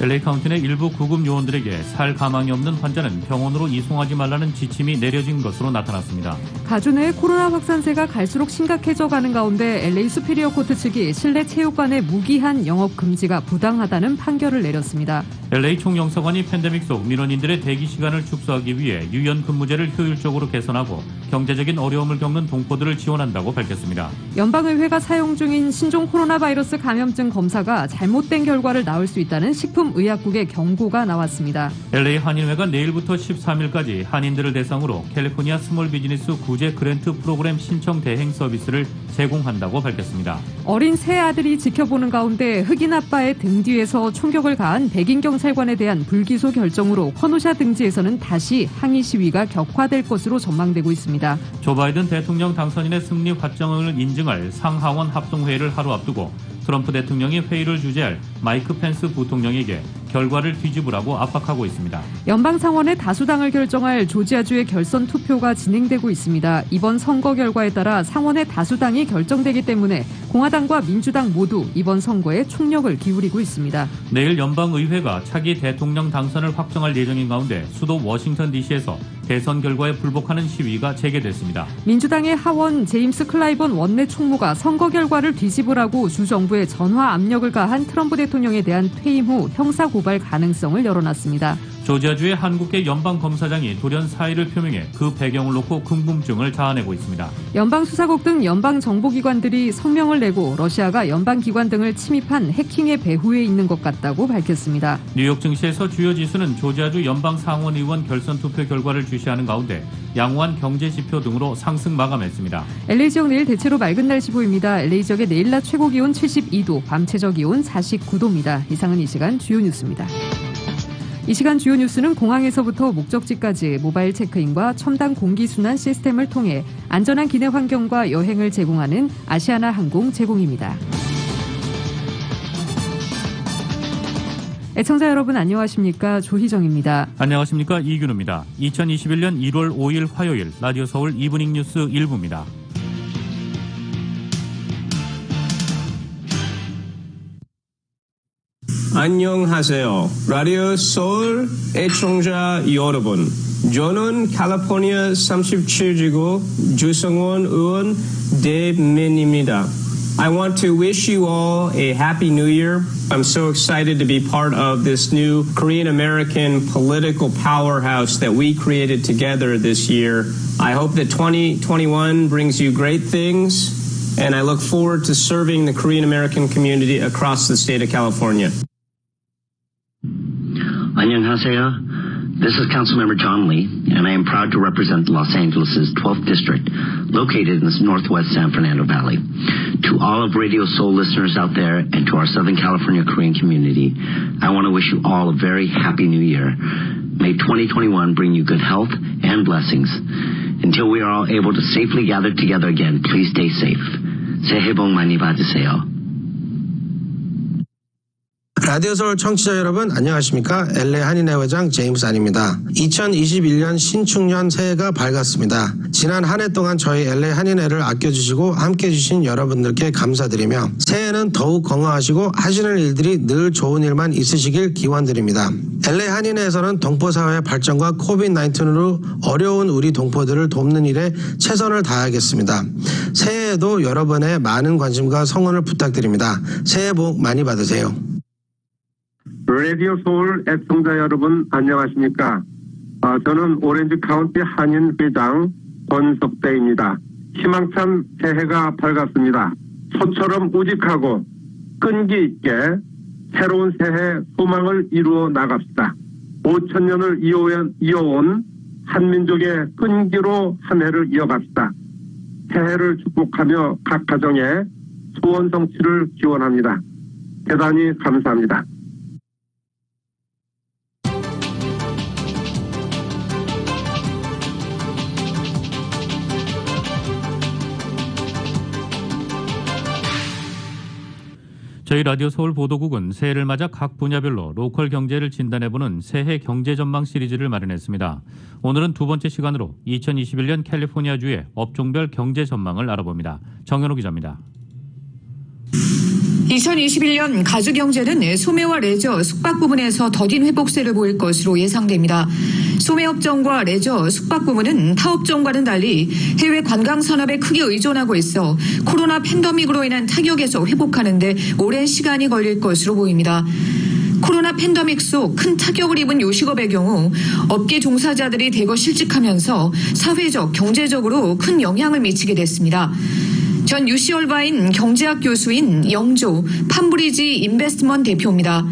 LA 카운티 내 일부 구급 요원들에게 살 가망이 없는 환자는 병원으로 이송하지 말라는 지침이 내려진 것으로 나타났습니다. 가주 내 코로나 확산세가 갈수록 심각해져 가는 가운데 LA 수피리어 코트 측이 실내 체육관의 무기한 영업 금지가 부당하다는 판결을 내렸습니다. LA 총영사관이 팬데믹 속 민원인들의 대기 시간을 축소하기 위해 유연 근무제를 효율적으로 개선하고 경제적인 어려움을 겪는 동포들을 지원한다고 밝혔습니다. 연방의회가 사용 중인 신종 코로나 바이러스 감염증 검사가 잘못된 결과를 낳을 수 있다는 식품의약국의 경고가 나왔습니다. LA 한인회가 내일부터 13일까지 한인들을 대상으로 캘리포니아 스몰 비즈니스 구제 그랜트 프로그램 신청 대행 서비스를 제공한다고 밝혔습니다. 어린 새 아들이 지켜보는 가운데 흑인 아빠의 등 뒤에서 총격을 가한 백인 경찰관에 대한 불기소 결정으로 커노샤 등지에서는 다시 항의 시위가 격화될 것으로 전망되고 있습니다. 조 바이든 대통령 당선인의 승리 확정을 인증할 상하원 합동회의를 하루 앞두고 트럼프 대통령이 회의를 주재할 마이크 펜스 부통령에게 결과를 뒤집으라고 압박하고 있습니다. 연방 상원의 다수당을 결정할 조지아주의 결선 투표가 진행되고 있습니다. 이번 선거 결과에 따라 상원의 다수당이 결정되기 때문에 공화당과 민주당 모두 이번 선거에 총력을 기울이고 있습니다. 내일 연방의회가 차기 대통령 당선을 확정할 예정인 가운데 수도 워싱턴 DC에서 대선 결과에 불복하는 시위가 재개됐습니다. 민주당의 하원 제임스 클라이번 원내 총무가 선거 결과를 뒤집으라고 주 정부에 전화 압력을 가한 트럼프 대통령에 대한 퇴임 후 형사 고발 가능성을 열어놨습니다. 조지아주의 한국계 연방검사장이 돌연 사의를 표명해 그 배경을 놓고 궁금증을 자아내고 있습니다. 연방수사국 등 연방정보기관들이 성명을 내고 러시아가 연방기관 등을 침입한 해킹의 배후에 있는 것 같다고 밝혔습니다. 뉴욕 증시에서 주요 지수는 조지아주 연방상원의원 결선 투표 결과를 주시하는 가운데 양호한 경제지표 등으로 상승 마감했습니다. LA 지역 내일 대체로 맑은 날씨 보입니다. LA 지역의 내일 낮 최고 기온 72도, 밤 최저 기온 49도입니다. 이상은 이 시간 주요 뉴스입니다. 이 시간 주요 뉴스는 공항에서부터 목적지까지 모바일 체크인과 첨단 공기순환 시스템을 통해 안전한 기내 환경과 여행을 제공하는 아시아나 항공 제공입니다. 애청자 여러분 안녕하십니까? 조희정입니다. 안녕하십니까? 이균우입니다. 2021년 1월 5일 화요일 라디오 서울 이브닝 뉴스 1부입니다. 안녕하세요. 라디오 서울 애청자 여러분. 저는 캘리포니아 37지구 주성원 의원 대민입니다. I want to wish you all a happy new year. I'm so excited to be part of this new Korean American political powerhouse that we created together this year. I hope that 2021 brings you great things, and I look forward to serving the Korean American community across the state of California. 안녕하세요. This is Councilmember John Lee, and I am proud to represent Los Angeles' 12th District, located in the northwest San Fernando Valley. To all of Radio Soul listeners out there and to our Southern California Korean community, I want to wish you all a very happy new year. May 2021 bring you good health and blessings. Until we are all able to safely gather together again, please stay safe. 새해 복 많이 받으세요. 라디오 서울 청취자 여러분 안녕하십니까? LA 한인회 회장 제임스 안입니다. 2021년 신축년 새해가 밝았습니다. 지난 한 해 동안 저희 LA 한인회를 아껴주시고 함께해 주신 여러분들께 감사드리며 새해는 더욱 건강하시고 하시는 일들이 늘 좋은 일만 있으시길 기원드립니다. LA 한인회에서는 동포사회의 발전과 코비드-19으로 어려운 우리 동포들을 돕는 일에 최선을 다하겠습니다. 새해에도 여러분의 많은 관심과 성원을 부탁드립니다. 새해 복 많이 받으세요. 라디오 서울 애청자 여러분 안녕하십니까? 저는 오렌지 카운티 한인 회장 권석대입니다. 희망찬 새해가 밝았습니다. 소처럼 우직하고 끈기 있게 새로운 새해 소망을 이루어 나갑시다. 5,000년을 이어온 한민족의 끈기로 한 해를 이어갑시다. 새해를 축복하며 각 가정의 소원 성취를 기원합니다. 대단히 감사합니다. 저희 라디오 서울 보도국은 새해를 맞아 각 분야별로 로컬 경제를 진단해보는 새해 경제 전망 시리즈를 마련했습니다. 오늘은 두 번째 시간으로 2021년 캘리포니아주의 업종별 경제 전망을 알아봅니다. 정현호 기자입니다. 2021년 가주경제는 소매와 레저, 숙박 부문에서 더딘 회복세를 보일 것으로 예상됩니다. 소매업종과 레저, 숙박 부문은 타업종과는 달리 해외 관광 산업에 크게 의존하고 있어 코로나 팬데믹으로 인한 타격에서 회복하는 데 오랜 시간이 걸릴 것으로 보입니다. 코로나 팬데믹 속 큰 타격을 입은 요식업의 경우 업계 종사자들이 대거 실직하면서 사회적, 경제적으로 큰 영향을 미치게 됐습니다. 전 UC얼바인 경제학 교수인 영조 판브리지 인베스트먼트 대표입니다.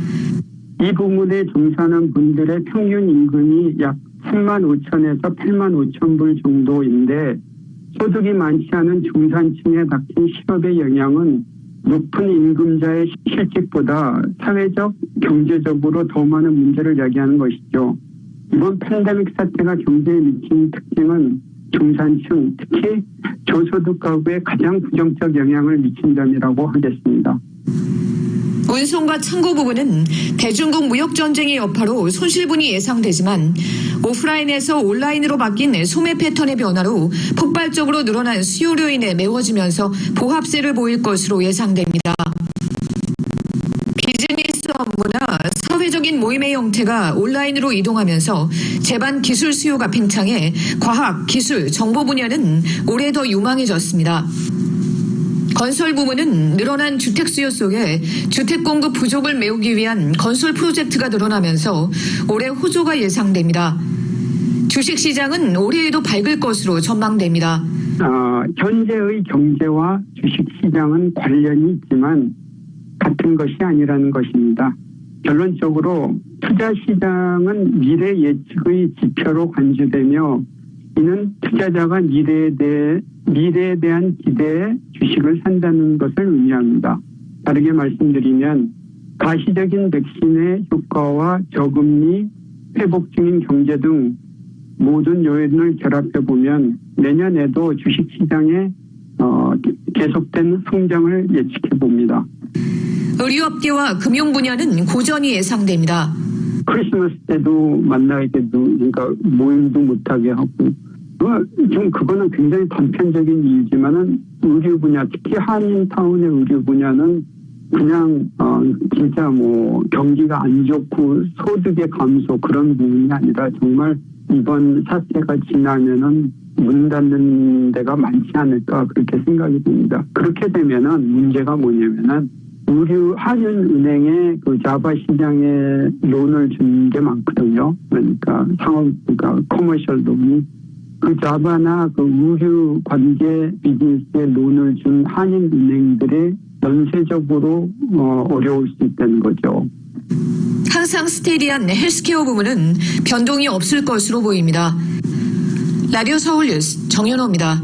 이 부문에 종사하는 분들의 평균 임금이 약 10만 5천에서 8만 5천 불 정도인데 소득이 많지 않은 중산층에 닥친 실업의 영향은 높은 임금자의 실직보다 사회적, 경제적으로 더 많은 문제를 야기하는 것이죠. 이번 팬데믹 사태가 경제에 미친 특징은 중산층, 특히 저소득 가구에 가장 부정적 영향을 미친 점이라고 하겠습니다. 운송과 창고 부분은 대중국 무역전쟁의 여파로 손실분이 예상되지만 오프라인에서 온라인으로 바뀐 소매 패턴의 변화로 폭발적으로 늘어난 수요로 인해 메워지면서 보합세를 보일 것으로 예상됩니다. 비즈니스 업무나 사회적인 모임의 형태가 온라인으로 이동하면서 제반 기술 수요가 팽창해 과학, 기술, 정보 분야는 올해 더 유망해졌습니다. 건설 부문은 늘어난 주택 수요 속에 주택 공급 부족을 메우기 위한 건설 프로젝트가 늘어나면서 올해 호조가 예상됩니다. 주식시장은 올해에도 밝을 것으로 전망됩니다. 현재의 경제와 주식시장은 관련이 있지만 같은 것이 아니라는 것입니다. 결론적으로 투자시장은 미래 예측의 지표로 간주되며 이는 투자자가 미래에 대한 기대에 주식을 산다는 것을 의미합니다. 다르게 말씀드리면 가시적인 백신의 효과와 저금리, 회복 중인 경제 등 모든 요인을 결합해보면 내년에도 주식시장에 계속된 성장을 예측해봅니다. 의류업계와 금융 분야는 고전이 예상됩니다. 크리스마스 때도 만나게 되도 그러니까 모임도 못하게 하고 좀 그거는 굉장히 단편적인 이유지만은 의류 분야 특히 한인타운의 의류 분야는 그냥 진짜 뭐 경기가 안 좋고 소득의 감소 그런 부분이 아니라 정말 이번 사태가 지나면은 문 닫는 데가 많지 않을까 그렇게 생각이 듭니다. 그렇게 되면은 문제가 뭐냐면은 한인은행에 그 자바 시장에 론을 준 게 많거든요. 그러니까 커머셜 론이 그 자바나 그 의류 관계 비즈니스에 론을 준 한인은행들이 전세적으로 어려울 수 있다는 거죠. 항상 스테디한 헬스케어 부문은 변동이 없을 것으로 보입니다. 라디오 서울 뉴스 정연호입니다.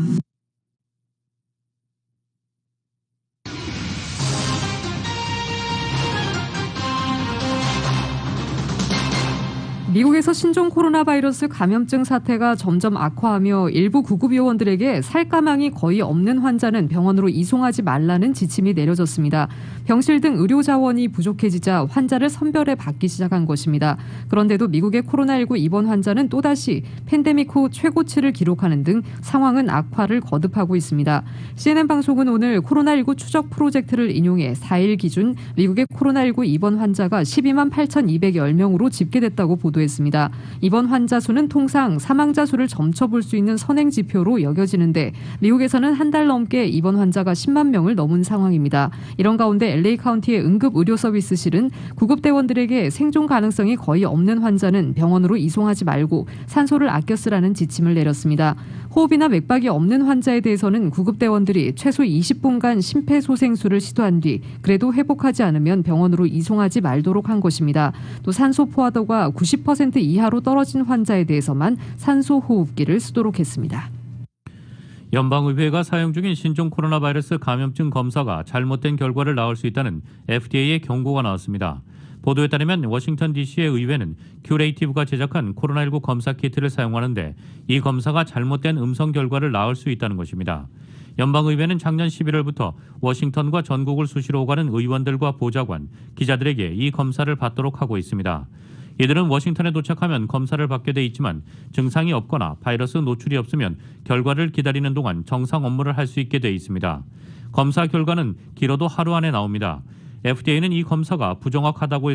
미국에서 신종 코로나 바이러스 감염증 사태가 점점 악화하며 일부 구급요원들에게 살까망이 거의 없는 환자는 병원으로 이송하지 말라는 지침이 내려졌습니다. 병실 등 의료 자원이 부족해지자 환자를 선별해 받기 시작한 것입니다. 그런데도 미국의 코로나19 입원 환자는 또다시 팬데믹 후 최고치를 기록하는 등 상황은 악화를 거듭하고 있습니다. CNN 방송은 오늘 코로나19 추적 프로젝트를 인용해 4일 기준 미국의 코로나19 입원 환자가 12만 8,210명으로 집계됐다고 보도했습니다. 이번 환자 수는 통상 사망자 수를 점쳐볼 수 있는 선행 지표로 여겨지는데 미국에서는 한 달 넘게 입원 환자가 10만 명을 넘은 상황입니다. 이런 가운데 LA 카운티의 응급의료서비스실은 구급대원들에게 생존 가능성이 거의 없는 환자는 병원으로 이송하지 말고 산소를 아껴 쓰라는 지침을 내렸습니다. 호흡이나 맥박이 없는 환자에 대해서는 구급대원들이 최소 20분간 심폐소생술을 시도한 뒤 그래도 회복하지 않으면 병원으로 이송하지 말도록 한 것입니다. 또 산소 포화도가 90% 이하로 떨어진 환자에 대해서만 산소 호흡기를 쓰도록 했습니다. 연방의회가 사용 중인 신종 코로나 바이러스 감염증 검사가 잘못된 결과를 낳을 수 있다는 FDA의 경고가 나왔습니다. 보도에 따르면 워싱턴 DC의 의회는 큐레이티브가 제작한 코로나19 검사 키트를 사용하는데 이 검사가 잘못된 음성 결과를 낳을 수 있다는 것입니다. 연방의회는 작년 11월부터 워싱턴과 전국을 수시로 오가는 의원들과 보좌관, 기자들에게 이 검사를 받도록 하고 있습니다. 이들은 워싱턴에 도착하면 검사를 받게 돼 있지만 증상이 없거나 바이러스 노출이 없으면 결과를 기다리는 동안 정상 업무를 할 수 있게 돼 있습니다. 검사 결과는 길어도 하루 안에 나옵니다. FDA는 이 검사가 부정확하다고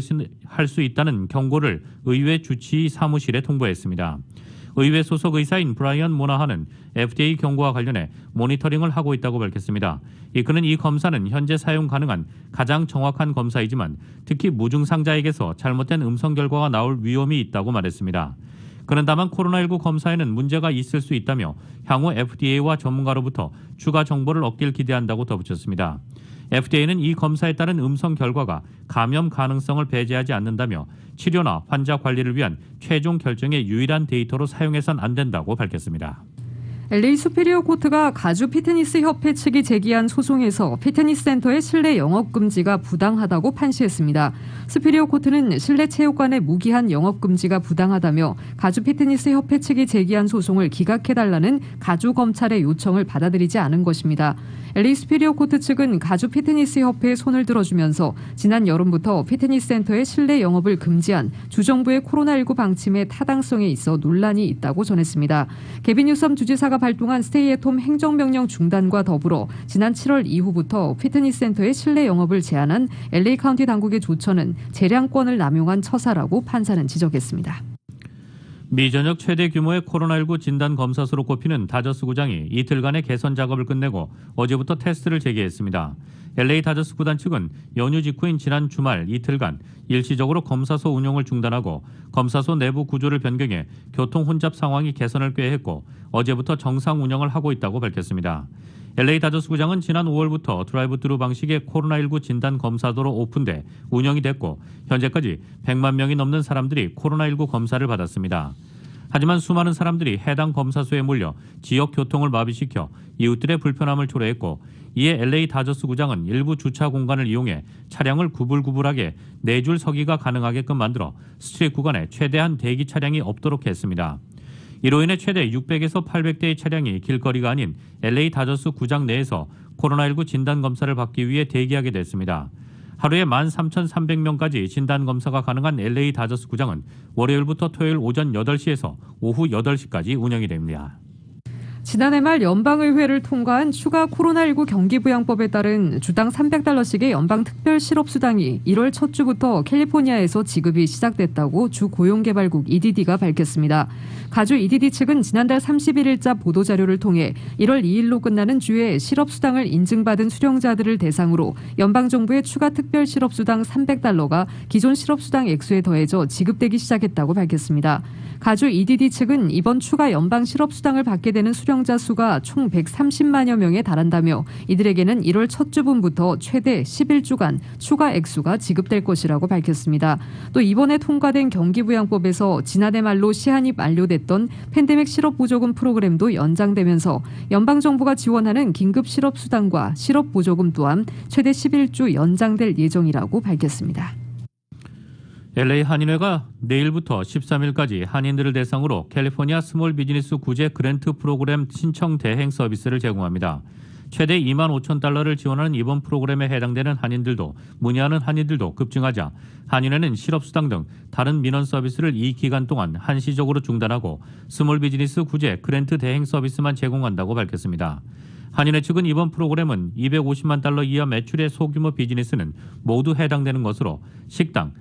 할 수 있다는 경고를 의회 주치의 사무실에 통보했습니다. 의회 소속 의사인 브라이언 모나하는 FDA 경고와 관련해 모니터링을 하고 있다고 밝혔습니다. 그는 이 검사는 현재 사용 가능한 가장 정확한 검사이지만 특히 무증상자에게서 잘못된 음성 결과가 나올 위험이 있다고 말했습니다. 그는 다만 코로나19 검사에는 문제가 있을 수 있다며 향후 FDA와 전문가로부터 추가 정보를 얻길 기대한다고 덧붙였습니다. FDA는 이 검사에 따른 음성 결과가 감염 가능성을 배제하지 않는다며 치료나 환자 관리를 위한 최종 결정의 유일한 데이터로 사용해선 안 된다고 밝혔습니다. LA 수피리어 코트가 가주 피트니스 협회 측이 제기한 소송에서 피트니스 센터의 실내 영업 금지가 부당하다고 판시했습니다. 수피리어 코트는 실내 체육관의 무기한 영업 금지가 부당하다며 가주 피트니스 협회 측이 제기한 소송을 기각해달라는 가주 검찰의 요청을 받아들이지 않은 것입니다. LA 수피리어 코트 측은 가주 피트니스 협회에 손을 들어주면서 지난 여름부터 피트니스 센터의 실내 영업을 금지한 주정부의 코로나19 방침의 타당성에 있어 논란이 있다고 전했습니다. 개빈 뉴섬 주지사가 발동한 스테이 앳홈 행정명령 중단과 더불어 지난 7월 이후부터 피트니스 센터의 실내 영업을 제한한 LA 카운티 당국의 조처는 재량권을 남용한 처사라고 판사는 지적했습니다. 미 전역 최대 규모의 코로나19 진단검사수로 꼽히는 다저스 구장이 이틀간의 개선 작업을 끝내고 어제부터 테스트를 재개했습니다. LA 다저스 구단 측은 연휴 직후인 지난 주말 이틀간 일시적으로 검사소 운영을 중단하고 검사소 내부 구조를 변경해 교통 혼잡 상황이 개선을 꾀했고 어제부터 정상 운영을 하고 있다고 밝혔습니다. LA 다저스 구장은 지난 5월부터 드라이브-트루 방식의 코로나19 진단 검사도로 오픈돼 운영이 됐고 현재까지 100만 명이 넘는 사람들이 코로나19 검사를 받았습니다. 하지만 수많은 사람들이 해당 검사소에 몰려 지역 교통을 마비시켜 이웃들의 불편함을 초래했고 이에 LA 다저스 구장은 일부 주차 공간을 이용해 차량을 구불구불하게 4줄 서기가 가능하게끔 만들어 스트릿 구간에 최대한 대기 차량이 없도록 했습니다. 이로 인해 최대 600에서 800대의 차량이 길거리가 아닌 LA 다저스 구장 내에서 코로나19 진단검사를 받기 위해 대기하게 됐습니다. 하루에 13,300명까지 진단검사가 가능한 LA 다저스 구장은 월요일부터 토요일 오전 8시에서 오후 8시까지 운영이 됩니다. 지난해 말 연방의회를 통과한 추가 코로나19 경기부양법에 따른 주당 $300씩의 연방 특별 실업수당이 1월 첫 주부터 캘리포니아에서 지급이 시작됐다고 주 고용개발국 EDD가 밝혔습니다. 가주 EDD 측은 지난달 31일자 보도자료를 통해 1월 2일로 끝나는 주에 실업수당을 인증받은 수령자들을 대상으로 연방정부의 추가 특별 실업수당 $300가 기존 실업수당 액수에 더해져 지급되기 시작했다고 밝혔습니다. 가주 EDD 측은 이번 추가 연방 실업수당을 받게 되는 수령자 수가 총 130만여 명에 달한다며 이들에게는 1월 첫 주분부터 최대 11주간 추가 액수가 지급될 것이라고 밝혔습니다. 또 이번에 통과된 경기부양법에서 지난해 말로 시한이 만료됐던 팬데믹 실업보조금 프로그램도 연장되면서 연방정부가 지원하는 긴급 실업수당과 실업보조금 또한 최대 11주 연장될 예정이라고 밝혔습니다. LA 한인회가 내일부터 13일까지 한인들을 대상으로 캘리포니아 스몰 비즈니스 구제 그랜트 프로그램 신청 대행 서비스를 제공합니다. 최대 $25,000를 지원하는 이번 프로그램에 해당되는 한인들도 문의하는 한인들도 급증하자 한인회는 실업수당 등 다른 민원 서비스를 이 기간 동안 한시적으로 중단하고 스몰 비즈니스 구제 그랜트 대행 서비스만 제공한다고 밝혔습니다. 한인회 측은 이번 프로그램은 $250만 이하 매출의 소규모 비즈니스는 모두 해당되는 것으로 식당,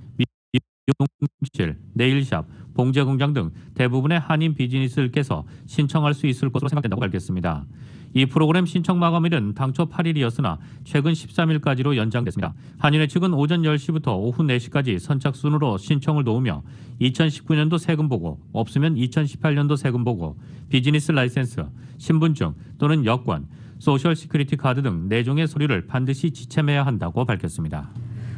미용실, 네일샵, 봉제공장 등 대부분의 한인 비즈니스들께서 신청할 수 있을 것으로 생각된다고 밝혔습니다. 이 프로그램 신청 마감일은 당초 8일이었으나 최근 13일까지로 연장됐습니다. 한인회 측은 오전 10시부터 오후 4시까지 선착순으로 신청을 도우며 2019년도 세금 보고, 없으면 2018년도 세금 보고, 비즈니스 라이센스, 신분증 또는 여권, 소셜 시큐리티 카드 등 4종의 서류를 반드시 지참해야 한다고 밝혔습니다.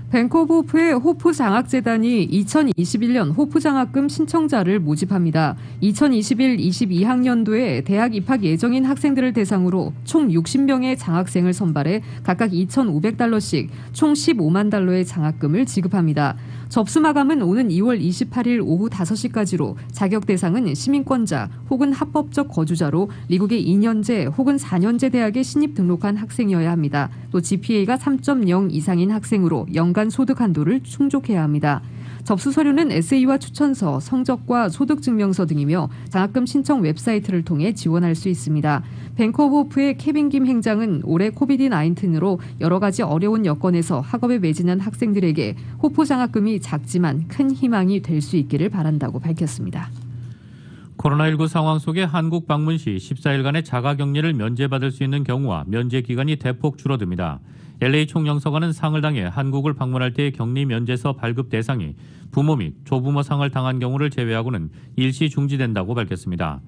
뱅크 오브 호프의 호프 장학재단이 2021년 호프 장학금 신청자를 모집합니다. 2021-22학년도에 대학 입학 예정인 학생들을 대상으로 총 60명의 장학생을 선발해 각각 $2,500씩 총 $15만 의 장학금을 지급합니다. 접수 마감은 오는 2월 28일 오후 5시까지로 자격 대상은 시민권자 혹은 합법적 거주자로 미국의 2년제 혹은 4년제 대학에 신입 등록한 학생이어야 합니다. 또 GPA가 3.0 이상인 학생으로 연간 소득 한도를 충족해야 합니다. 접수 서류는 에세이와 추천서, 성적과 소득증명서 등이며 장학금 신청 웹사이트를 통해 지원할 수 있습니다. 뱅크 오브 호프의 케빈 김 행장은 올해 코비드-19으로 여러 가지 어려운 여건에서 학업에 매진한 학생들에게 호프 장학금이 작지만 큰 희망이 될 수 있기를 바란다고 밝혔습니다. 코로나19 상황 속에 한국 방문 시 14일간의 자가격리를 면제받을 수 있는 경우와 면제 기간이 대폭 줄어듭니다. LA 총영사관은 상을 당해 한국을 방문할 때의 격리 면제서 발급 대상이 부모 및 조부모 상을 당한 경우를 제외하고는 일시 중지된다고 밝혔습니다.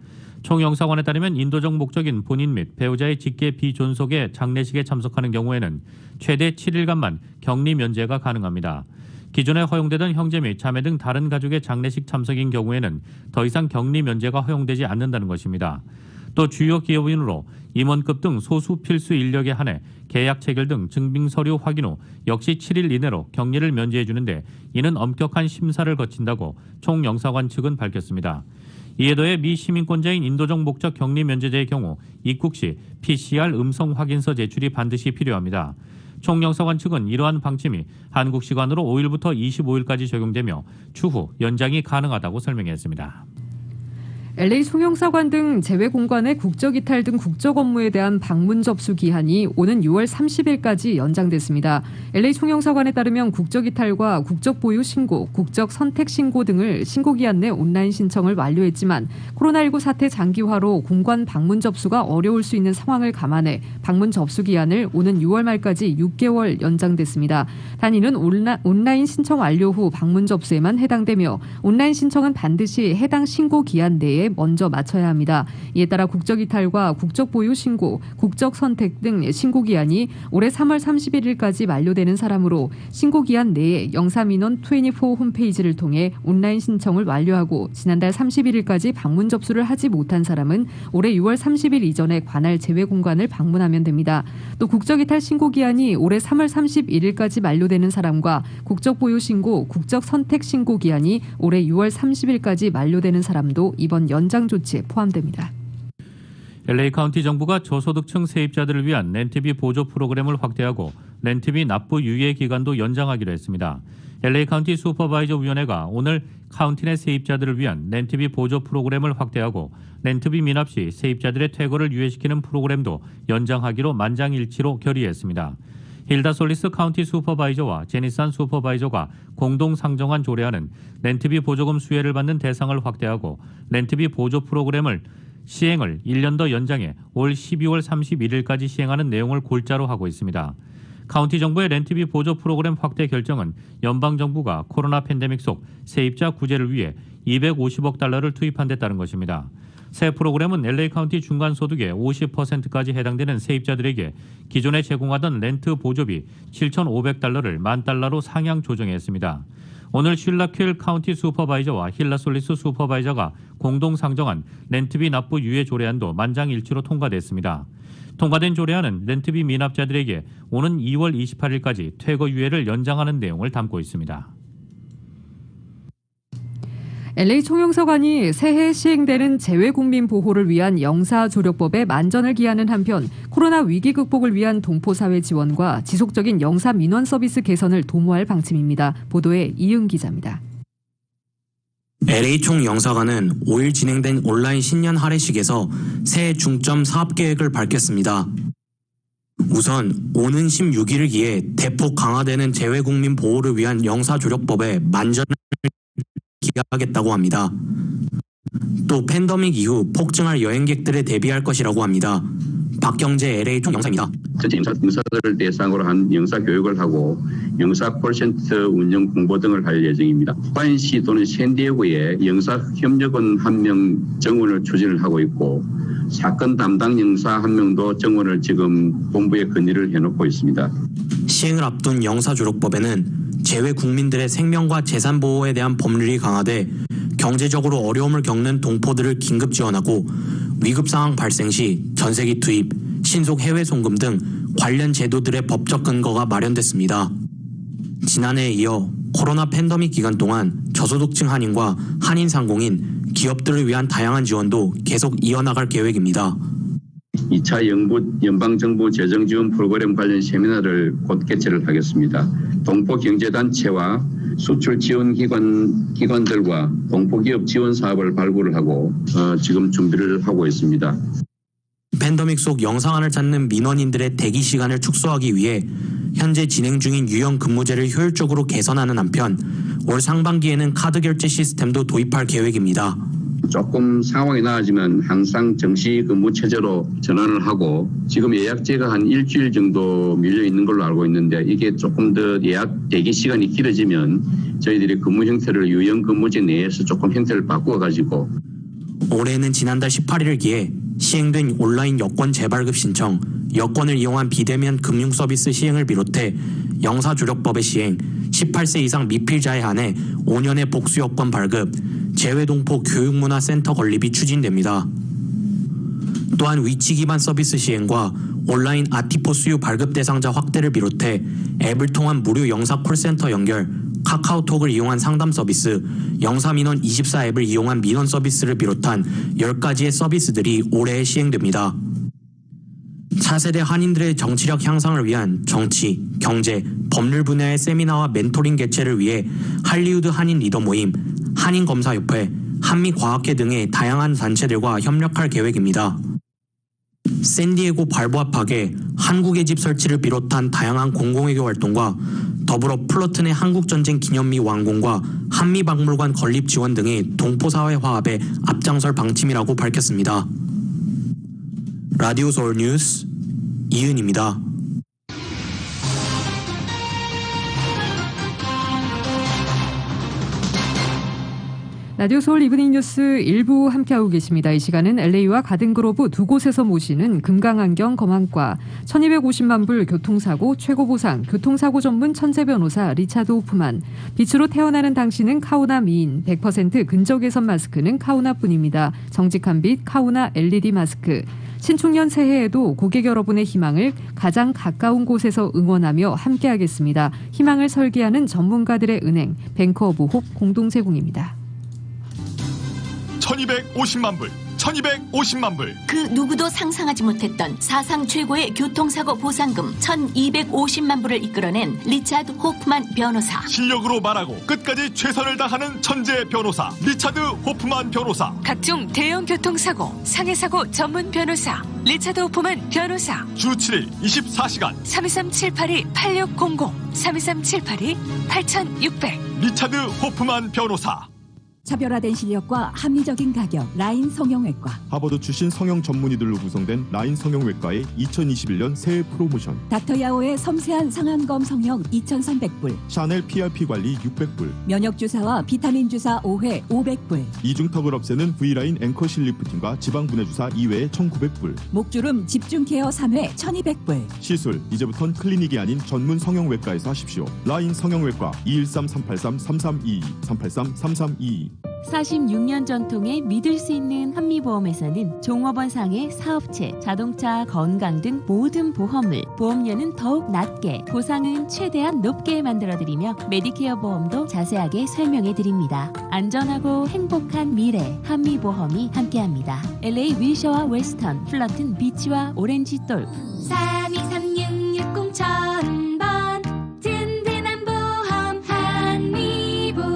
총영사관에 따르면 인도적 목적인 본인 및 배우자의 직계 비존속의 장례식에 참석하는 경우에는 최대 7일간만 격리 면제가 가능합니다. 기존에 허용되던 형제 및 자매 등 다른 가족의 장례식 참석인 경우에는 더 이상 격리 면제가 허용되지 않는다는 것입니다. 또 주요 기업인으로 임원급 등 소수 필수 인력에 한해 계약 체결 등 증빙 서류 확인 후 역시 7일 이내로 격리를 면제해 주는데 이는 엄격한 심사를 거친다고 총영사관 측은 밝혔습니다. 이에 더해 미 시민권자인 인도적 목적 격리 면제자의 경우 입국 시 PCR 음성 확인서 제출이 반드시 필요합니다. 총영사관 측은 이러한 방침이 한국 시간으로 5일부터 25일까지 적용되며 추후 연장이 가능하다고 설명했습니다. LA 총영사관 등 재외공관의 국적이탈 등 국적 업무에 대한 방문 접수 기한이 오는 6월 30일까지 연장됐습니다. LA 총영사관에 따르면 국적이탈과 국적보유 신고, 국적 선택 신고 등을 신고기한 내 온라인 신청을 완료했지만 코로나19 사태 장기화로 공관 방문 접수가 어려울 수 있는 상황을 감안해 방문 접수 기한을 오는 6월 말까지 6개월 연장됐습니다. 단 이는 온라인 신청 완료 후 방문 접수에만 해당되며 온라인 신청은 반드시 해당 신고 기한 내에 먼저 마쳐야 합니다. 이에 따라 국적이탈과 국적보유 신고, 국적선택 등 신고기한이 올해 3월 31일까지 만료되는 사람으로 신고기한 내에 영사민원 24 홈페이지를 통해 온라인 신청을 완료하고 지난달 31일까지 방문 접수를 하지 못한 사람은 올해 6월 30일 이전에 관할 재외공관을 방문하면 됩니다. 또 국적이탈 신고기한이 올해 3월 31일까지 만료되는 사람과 국적보유 신고, 국적선택 신고기한이 올해 6월 30일까지 만료되는 사람도 이번 연장 조치에 포함됩니다. LA 카운티 정부가 저소득층 세입자들을 위한 렌트비 보조 프로그램을 확대하고 렌트비 납부 유예 기간도 연장하기로 했습니다. LA 카운티 슈퍼바이저 위원회가 오늘 카운티 내 세입자들을 위한 렌트비 보조 프로그램을 확대하고 렌트비 미납 시 세입자들의 퇴거를 유예시키는 프로그램도 연장하기로 만장일치로 결의했습니다. 힐다 솔리스 카운티 슈퍼바이저와 제니산 슈퍼바이저가 공동 상정한 조례안은 렌트비 보조금 수혜를 받는 대상을 확대하고 렌트비 보조 프로그램을 시행을 1년 더 연장해 올 12월 31일까지 시행하는 내용을 골자로 하고 있습니다. 카운티 정부의 렌트비 보조 프로그램 확대 결정은 연방정부가 코로나 팬데믹 속 세입자 구제를 위해 250억 달러를 투입한 데 따른 것입니다. 새 프로그램은 LA 카운티 중간 소득의 50%까지 해당되는 세입자들에게 기존에 제공하던 렌트 보조비 7,500달러를 $10,000로 상향 조정했습니다. 오늘 쉴라 퀼 카운티 슈퍼바이저와 힐라 솔리스 슈퍼바이저가 공동 상정한 렌트비 납부 유예 조례안도 만장일치로 통과됐습니다. 통과된 조례안은 렌트비 미납자들에게 오는 2월 28일까지 퇴거 유예를 연장하는 내용을 담고 있습니다. LA 총영사관이 새해 시행되는 재외국민 보호를 위한 영사조력법에 만전을 기하는 한편 코로나 위기 극복을 위한 동포사회 지원과 지속적인 영사 민원 서비스 개선을 도모할 방침입니다. 보도에 이은 기자입니다. LA 총영사관은 5일 진행된 온라인 신년 할애식에서 새해 중점 사업계획을 밝혔습니다. 우선 오는 16일을 기해 대폭 강화되는 재외국민 보호를 위한 영사조력법에 만전을 기하겠다고 합니다. 또 팬데믹 이후 폭증할 여행객들에 대비할 것이라고 합니다. 박경재 LA 총영사입니다. 전체 영사들을 대상으로 한 영사 교육을 하고 영사 콜센터 운영 공보 등을 할 예정입니다. 후바인시 또는 샌디에고에 영사 협력원 1명 정원을 추진을 하고 있고 사건 담당 영사 1명도 정원을 지금 본부에 건의를 해놓고 있습니다. 시행을 앞둔 영사조력법에는 재외 국민들의 생명과 재산 보호에 대한 법률이 강화돼 경제적으로 어려움을 겪는 동포들을 긴급 지원하고 위급 상황 발생 시 전세기 투입, 신속 해외 송금 등 관련 제도들의 법적 근거가 마련됐습니다. 지난해에 이어 코로나 팬데믹 기간 동안 저소득층 한인과 한인 상공인, 기업들을 위한 다양한 지원도 계속 이어나갈 계획입니다. 2차 연방정부 재정지원 프로그램 관련 세미나를 곧 개최를 하겠습니다. 동포경제단체와 수출 지원 기관들과 동포기업 지원 사업을 발굴을 하고 지금 준비를 하고 있습니다. 팬데믹 속 영상안을 찾는 민원인들의 대기 시간을 축소하기 위해 현재 진행 중인 유형 근무제를 효율적으로 개선하는 한편 올 상반기에는 카드 결제 시스템도 도입할 계획입니다. 조금 상황이 나아지면 항상 정시 근무 체제로 전환을 하고 지금 예약제가 한 일주일 정도 밀려 있는 걸로 알고 있는데 이게 조금 더 예약 대기 시간이 길어지면 저희들이 근무 형태를 유형 근무제 내에서 조금 형태를 바꾸어가지고 올해는 지난달 18일을 기해 시행된 온라인 여권 재발급 신청, 여권을 이용한 비대면 금융 서비스 시행을 비롯해 영사조력법의 시행, 18세 이상 미필자에 한해 5년의 복수 여권 발급, 재외동포 교육문화센터 건립이 추진됩니다. 또한 위치 기반 서비스 시행과 온라인 아티포 수요 발급 대상자 확대를 비롯해 앱을 통한 무료 영사 콜센터 연결, 카카오톡을 이용한 상담 서비스, 영사민원 24 앱을 이용한 민원 서비스를 비롯한 10가지의 서비스들이 올해 시행됩니다. 차세대 한인들의 정치력 향상을 위한 정치, 경제, 법률 분야의 세미나와 멘토링 개최를 위해 할리우드 한인 리더 모임, 한인검사협회, 한미과학회 등의 다양한 단체들과 협력할 계획입니다. 샌디에고 발보합학의 한국의 집 설치를 비롯한 다양한 공공외교 활동과 더불어 플러튼의 한국전쟁 기념미 완공과 한미박물관 건립 지원 등의 동포사회 화합에 앞장설 방침이라고 밝혔습니다. 라디오 서울 뉴스 이은입니다. 라디오 서울 이브닝 뉴스 1부 함께하고 계십니다. 이 시간은 LA와 가든그로브 두 곳에서 모시는 금강안경 검안과 1250만 불 교통사고 최고보상 교통사고 전문 천재 변호사 리차드 호프만, 빛으로 태어나는 당신은 카우나 미인 100% 근적 개선 마스크는 카우나뿐입니다. 정직한 빛 카우나 LED 마스크. 신축년 새해에도 고객 여러분의 희망을 가장 가까운 곳에서 응원하며 함께하겠습니다. 희망을 설계하는 전문가들의 은행 뱅크 오브 홉 공동 제공입니다. 1250만 불, 1250만 불. 그 누구도 상상하지 못했던 사상 최고의 교통사고 보상금 1250만 불을 이끌어낸 리차드 호프만 변호사. 실력으로 말하고 끝까지 최선을 다하는 천재 변호사 리차드 호프만 변호사. 각종 대형 교통사고, 상해사고 전문 변호사 리차드 호프만 변호사. 주 7일 24시간 323-782-8600 323-782-8600 리차드 호프만 변호사. 차별화된 실력과 합리적인 가격 라인 성형외과. 하버드 출신 성형 전문의들로 구성된 라인 성형외과의 2021년 새해 프로모션. 닥터야오의 섬세한 상안검 성형 2,300불. 샤넬 PRP 관리 600불. 면역주사와 비타민주사 5회 500불. 이중턱을 없애는 V라인 앵커실 리프팅과 지방분해주사 2회에 1,900불. 목주름 집중케어 3회 1,200불. 시술 이제부턴 클리닉이 아닌 전문 성형외과에서 하십시오. 라인 성형외과 213-383-3322 383-3322. 46년 전통의 믿을 수 있는 한미보험에서는 종업원 상해 사업체, 자동차, 건강 등 모든 보험을 보험료는 더욱 낮게, 보상은 최대한 높게 만들어드리며 메디케어 보험도 자세하게 설명해드립니다. 안전하고 행복한 미래, 한미보험이 함께합니다. LA 윌셔와 웨스턴, 플러튼 비치와 오렌지 돌 3236-6000번 든든한 보험 한미보험.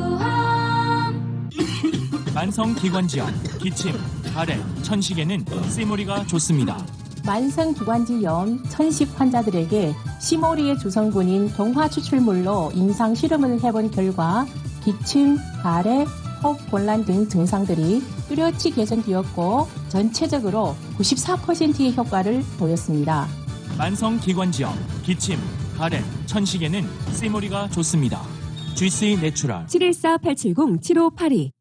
만성기관지염, 기침, 가래, 천식에는 시모리가 좋습니다. 만성기관지염, 천식 환자들에게 시모리의 주성분인 동화 추출물로 임상 실험을 해본 결과 기침, 가래, 호흡곤란 등 증상들이 뚜렷이 개선되었고 전체적으로 94%의 효과를 보였습니다. 만성기관지염, 기침, 가래, 천식에는 시모리가 좋습니다. GC 내추럴 714-870-7582.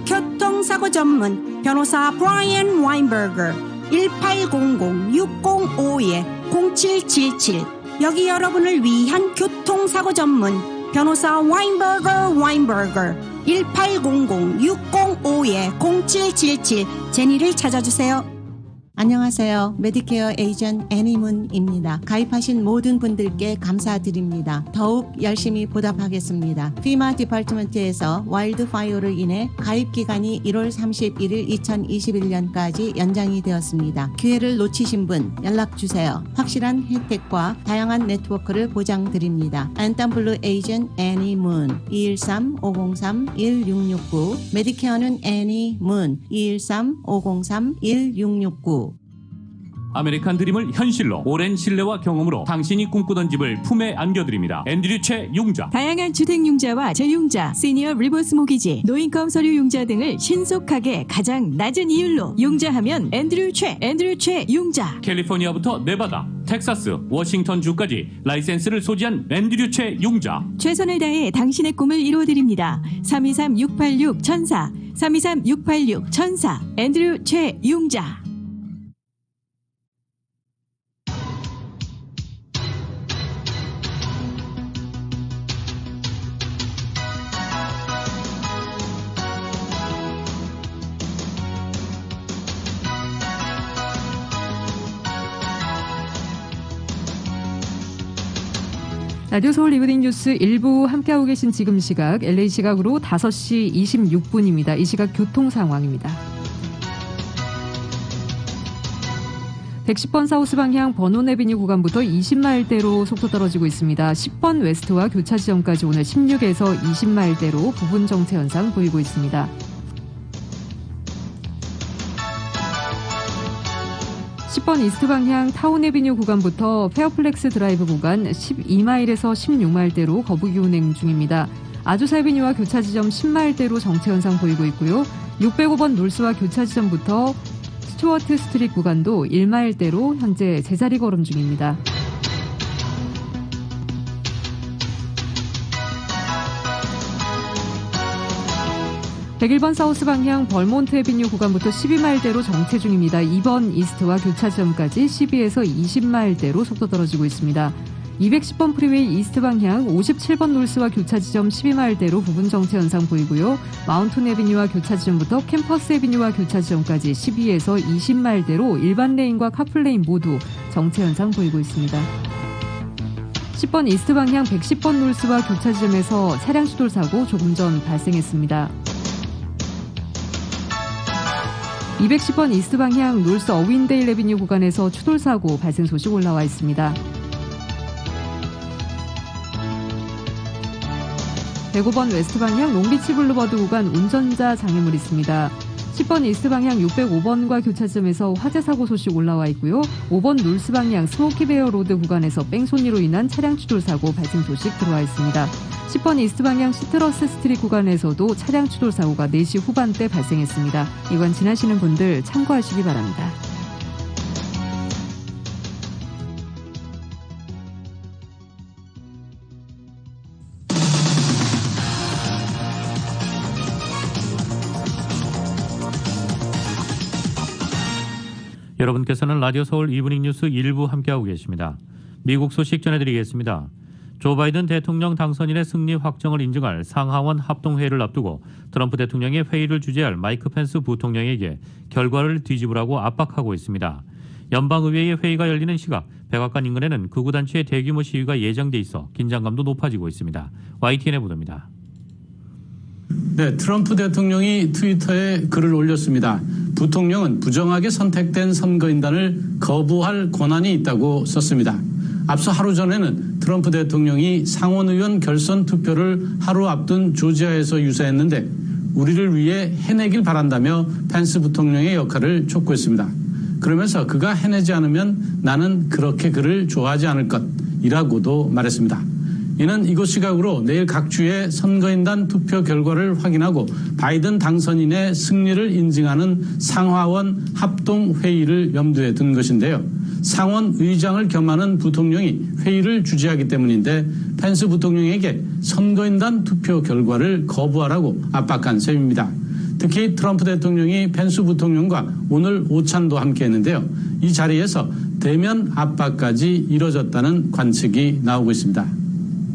교통사고 전문 변호사 브라이언 와인버거 1800-605-0777. 여기 여러분을 위한 교통사고 전문 변호사 와인버거 1800-605-0777. 제니를 찾아주세요. 안녕하세요. 메디케어 에이전트 애니문입니다. 가입하신 모든 분들께 감사드립니다. 더욱 열심히 보답하겠습니다. 피마 디파트먼트에서 와일드파이어로 인해 가입 기간이 1월 31일 2021년까지 연장이 되었습니다. 기회를 놓치신 분 연락주세요. 확실한 혜택과 다양한 네트워크를 보장드립니다. 안탄블루 에이전트 애니문 213-503-1669 메디케어는 애니문 213-503-1669 아메리칸 드림을 현실로 오랜 신뢰와 경험으로 당신이 꿈꾸던 집을 품에 안겨드립니다. 앤드류 최 융자. 다양한 주택융자와 재융자, 시니어 리버스 모기지, 노인컴 서류융자 등을 신속하게 가장 낮은 이율로 융자하면 앤드류 최 융자. 캘리포니아부터 네바다, 텍사스, 워싱턴 주까지 라이센스를 소지한 앤드류 최 융자. 최선을 다해 당신의 꿈을 이루어드립니다. 323-686-1004 323-686-1004 앤드류 최 융자. 라디오 서울 이브닝 뉴스 1부 함께하고 계신 지금 시각 LA 시각으로 5시 26분입니다. 이 시각 교통 상황입니다. 110번 사우스 방향 버논 애비뉴 구간부터 20마일대로 속도 떨어지고 있습니다. 10번 웨스트와 교차 지점까지 오늘 16에서 20마일대로 부분 정체 현상 보이고 있습니다. 10번 이스트 방향 타운 애비뉴 구간부터 페어플렉스 드라이브 구간 12마일에서 16마일대로 거북이 운행 중입니다. 아주사 애비뉴와 교차 지점 10마일대로 정체 현상 보이고 있고요. 605번 놀스와 교차 지점부터 스튜어트 스트릿 구간도 1마일대로 현재 제자리 걸음 중입니다. 101번 사우스 방향 벌몬트 애비뉴 구간부터 12마일대로 정체 중입니다. 2번 이스트와 교차 지점까지 12에서 20마일대로 속도 떨어지고 있습니다. 210번 프리웨이 이스트 방향 57번 놀스와 교차 지점 12마일대로 부분 정체 현상 보이고요. 마운틴 애비뉴와 교차 지점부터 캠퍼스 애비뉴와 교차 지점까지 12에서 20마일대로 일반 레인과 카풀레인 모두 정체 현상 보이고 있습니다. 10번 이스트 방향 110번 놀스와 교차 지점에서 차량 추돌 사고 조금 전 발생했습니다. 210번 이스트 방향 놀스 어윈데일 애비뉴 구간에서 추돌 사고 발생 소식 올라와 있습니다. 105번 웨스트 방향 롱비치 블루버드 구간 운전자 장애물 있습니다. 10번 이스트 방향 605번과 교차 지점에서 화재 사고 소식 올라와 있고요. 5번 놀스 방향 스모키베어 로드 구간에서 뺑소니로 인한 차량 추돌 사고 발생 소식 들어와 있습니다. 10번 이스트 방향 시트러스 스트릿 구간에서도 차량 추돌 사고가 4시 후반대 발생했습니다. 이건 지나시는 분들 참고하시기 바랍니다. 여러분께서는 라디오 서울 이브닝 뉴스 1부 함께하고 계십니다. 미국 소식 전해드리겠습니다. 조 바이든 대통령 당선인의 승리 확정을 인증할 상하원 합동회의를 앞두고 트럼프 대통령의 회의를 주재할 마이크 펜스 부통령에게 결과를 뒤집으라고 압박하고 있습니다. 연방의회의 회의가 열리는 시각 백악관 인근에는 극우 단체의 대규모 시위가 예정돼 있어 긴장감도 높아지고 있습니다. YTN의 보도입니다. 네, 트럼프 대통령이 트위터에 글을 올렸습니다. 부통령은 부정하게 선택된 선거인단을 거부할 권한이 있다고 썼습니다. 앞서 하루 전에는 트럼프 대통령이 상원의원 결선 투표를 하루 앞둔 조지아에서 유세했는데 우리를 위해 해내길 바란다며 펜스 부통령의 역할을 촉구했습니다. 그러면서 그가 해내지 않으면 나는 그렇게 그를 좋아하지 않을 것이라고도 말했습니다. 이는 이곳 시각으로 내일 각 주의 선거인단 투표 결과를 확인하고 바이든 당선인의 승리를 인증하는 상하원 합동회의를 염두에 둔 것인데요. 상원 의장을 겸하는 부통령이 회의를 주재하기 때문인데 펜스 부통령에게 선거인단 투표 결과를 거부하라고 압박한 셈입니다. 특히 트럼프 대통령이 펜스 부통령과 오늘 오찬도 함께했는데요. 이 자리에서 대면 압박까지 이뤄졌다는 관측이 나오고 있습니다.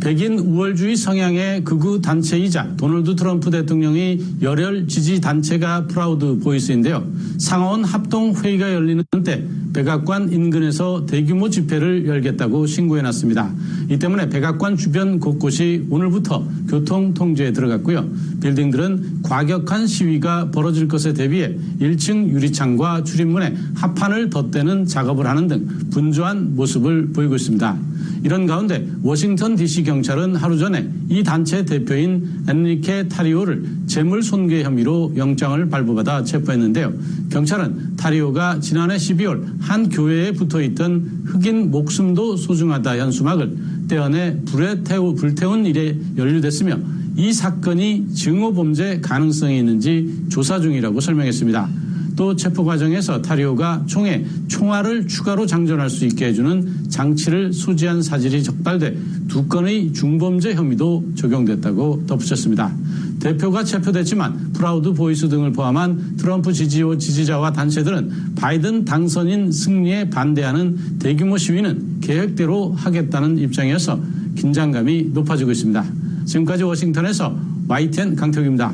백인 우월주의 성향의 극우 단체이자 도널드 트럼프 대통령의 열혈 지지 단체가 프라우드 보이스인데요. 상하원 합동회의가 열리는 때 백악관 인근에서 대규모 집회를 열겠다고 신고해놨습니다. 이 때문에 백악관 주변 곳곳이 오늘부터 교통 통제에 들어갔고요. 빌딩들은 과격한 시위가 벌어질 것에 대비해 1층 유리창과 출입문에 합판을 덧대는 작업을 하는 등 분주한 모습을 보이고 있습니다. 이런 가운데 워싱턴 DC 경찰은 하루 전에 이 단체 대표인 엔리케 타리오를 재물 손괴 혐의로 영장을 발부받아 체포했는데요. 경찰은 타리오가 지난해 12월 한 교회에 붙어있던 흑인 목숨도 소중하다 현수막을 떼어내 불태운 일에 연루됐으며 이 사건이 증오범죄 가능성이 있는지 조사 중이라고 설명했습니다. 또 체포 과정에서 타리오가 총에 총알을 추가로 장전할 수 있게 해주는 장치를 소지한 사실이 적발돼 2건의 중범죄 혐의도 적용됐다고 덧붙였습니다. 대표가 체포됐지만 프라우드 보이스 등을 포함한 트럼프 지지자와 단체들은 바이든 당선인 승리에 반대하는 대규모 시위는 계획대로 하겠다는 입장이어서 긴장감이 높아지고 있습니다. 지금까지 워싱턴에서 YTN 강태욱입니다.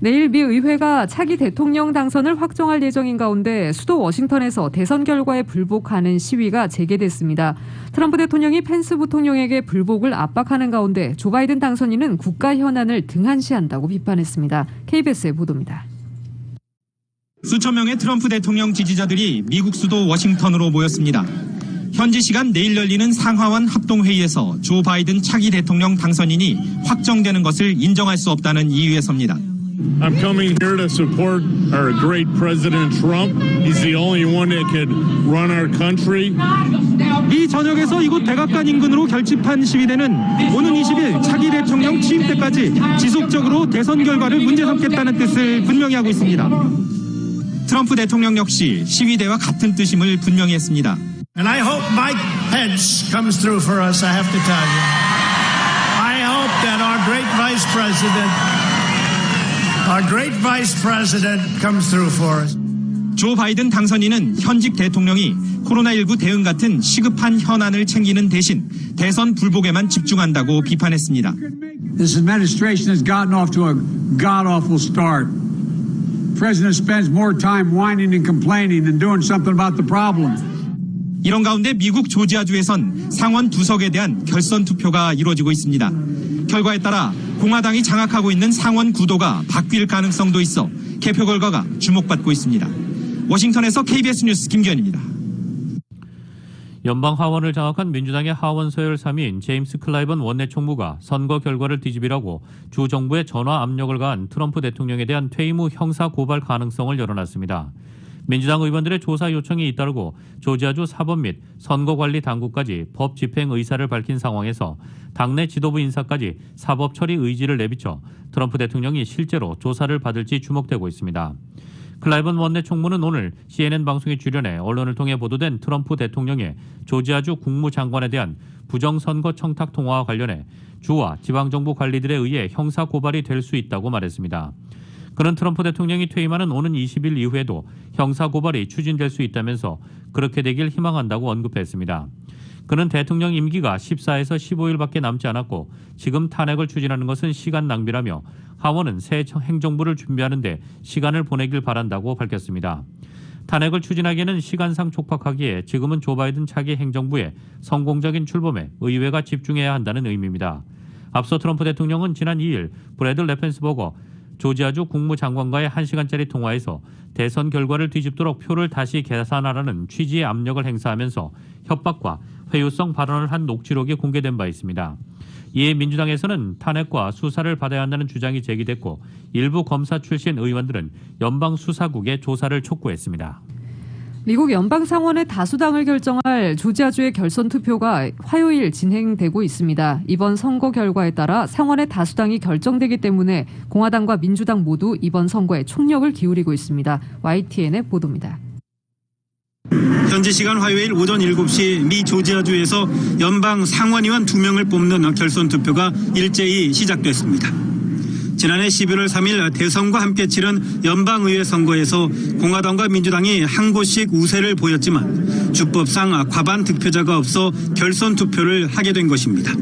내일 미 의회가 차기 대통령 당선을 확정할 예정인 가운데 수도 워싱턴에서 대선 결과에 불복하는 시위가 재개됐습니다. 트럼프 대통령이 펜스 부통령에게 불복을 압박하는 가운데 조 바이든 당선인은 국가 현안을 등한시한다고 비판했습니다. KBS의 보도입니다. 수천 명의 트럼프 대통령 지지자들이 미국 수도 워싱턴으로 모였습니다. 현지 시간 내일 열리는 상하원 합동회의에서 조 바이든 차기 대통령 당선인이 확정되는 것을 인정할 수 없다는 이유에서입니다. I'm coming here to support our great President Trump. He's the only one that can run our country. 이 저녁에서 이곳 백악관 인근으로 결집한 시위대는 오는 20일 차기 대통령 취임 때까지 지속적으로 대선 결과를 문제 삼겠다는 뜻을 분명히 하고 있습니다. 트럼프 대통령 역시 시위대와 같은 뜻임을 분명히 했습니다. And I hope Mike Pence comes through for us, I have to tell you. I hope that our great Vice President comes through for us. 조 바이든 당선인은 현직 대통령이 코로나19 대응 같은 시급한 현안을 챙기는 대신 대선 불복에만 집중한다고 비판했습니다. This administration has gotten off to a god-awful start. The president spends more time whining and complaining than doing something about the problem. 이런 가운데 미국 조지아주에선 상원 2석에 대한 결선 투표가 이루어지고 있습니다. 결과에 따라 공화당이 장악하고 있는 상원 구도가 바뀔 가능성도 있어 개표 결과가 주목받고 있습니다. 워싱턴에서 KBS 뉴스 김기현입니다. 연방 하원을 장악한 민주당의 하원 서열 3위인 제임스 클라이번 원내 총무가 선거 결과를 뒤집이라고 주 정부에 전화 압력을 가한 트럼프 대통령에 대한 퇴임 후 형사 고발 가능성을 열어놨습니다. 민주당 의원들의 조사 요청이 잇따르고 조지아주 사법 및 선거관리 당국까지 법 집행 의사를 밝힌 상황에서 당내 지도부 인사까지 사법 처리 의지를 내비쳐 트럼프 대통령이 실제로 조사를 받을지 주목되고 있습니다. 클라이번 원내 총무는 오늘 CNN 방송에 출연해 언론을 통해 보도된 트럼프 대통령의 조지아주 국무장관에 대한 부정선거 청탁 통화와 관련해 주와 지방정부 관리들에 의해 형사 고발이 될 수 있다고 말했습니다. 그는 트럼프 대통령이 퇴임하는 오는 20일 이후에도 형사 고발이 추진될 수 있다면서 그렇게 되길 희망한다고 언급했습니다. 그는 대통령 임기가 14에서 15일밖에 남지 않았고 지금 탄핵을 추진하는 것은 시간 낭비라며 하원은 새 행정부를 준비하는 데 시간을 보내길 바란다고 밝혔습니다. 탄핵을 추진하기에는 시간상 촉박하기에 지금은 조 바이든 차기 행정부의 성공적인 출범에 의회가 집중해야 한다는 의미입니다. 앞서 트럼프 대통령은 지난 2일 브래드 레펜스버거 조지아주 국무장관과의 1시간짜리 통화에서 대선 결과를 뒤집도록 표를 다시 계산하라는 취지의 압력을 행사하면서 협박과 회유성 발언을 한 녹취록이 공개된 바 있습니다. 이에 민주당에서는 탄핵과 수사를 받아야 한다는 주장이 제기됐고 일부 검사 출신 의원들은 연방수사국에 조사를 촉구했습니다. 미국 연방상원의 다수당을 결정할 조지아주의 결선 투표가 화요일 진행되고 있습니다. 이번 선거 결과에 따라 상원의 다수당이 결정되기 때문에 공화당과 민주당 모두 이번 선거에 총력을 기울이고 있습니다. YTN의 보도입니다. 현지 시간 화요일 오전 7시 미 조지아주에서 연방 상원의원 2명을 뽑는 결선 투표가 일제히 시작됐습니다. 지난해 11월 3일 대선과 함께 치른 연방의회 선거에서 공화당과 민주당이 한 곳씩 우세를 보였지만 주법상 과반 득표자가 없어 결선 투표를 하게 된 것입니다.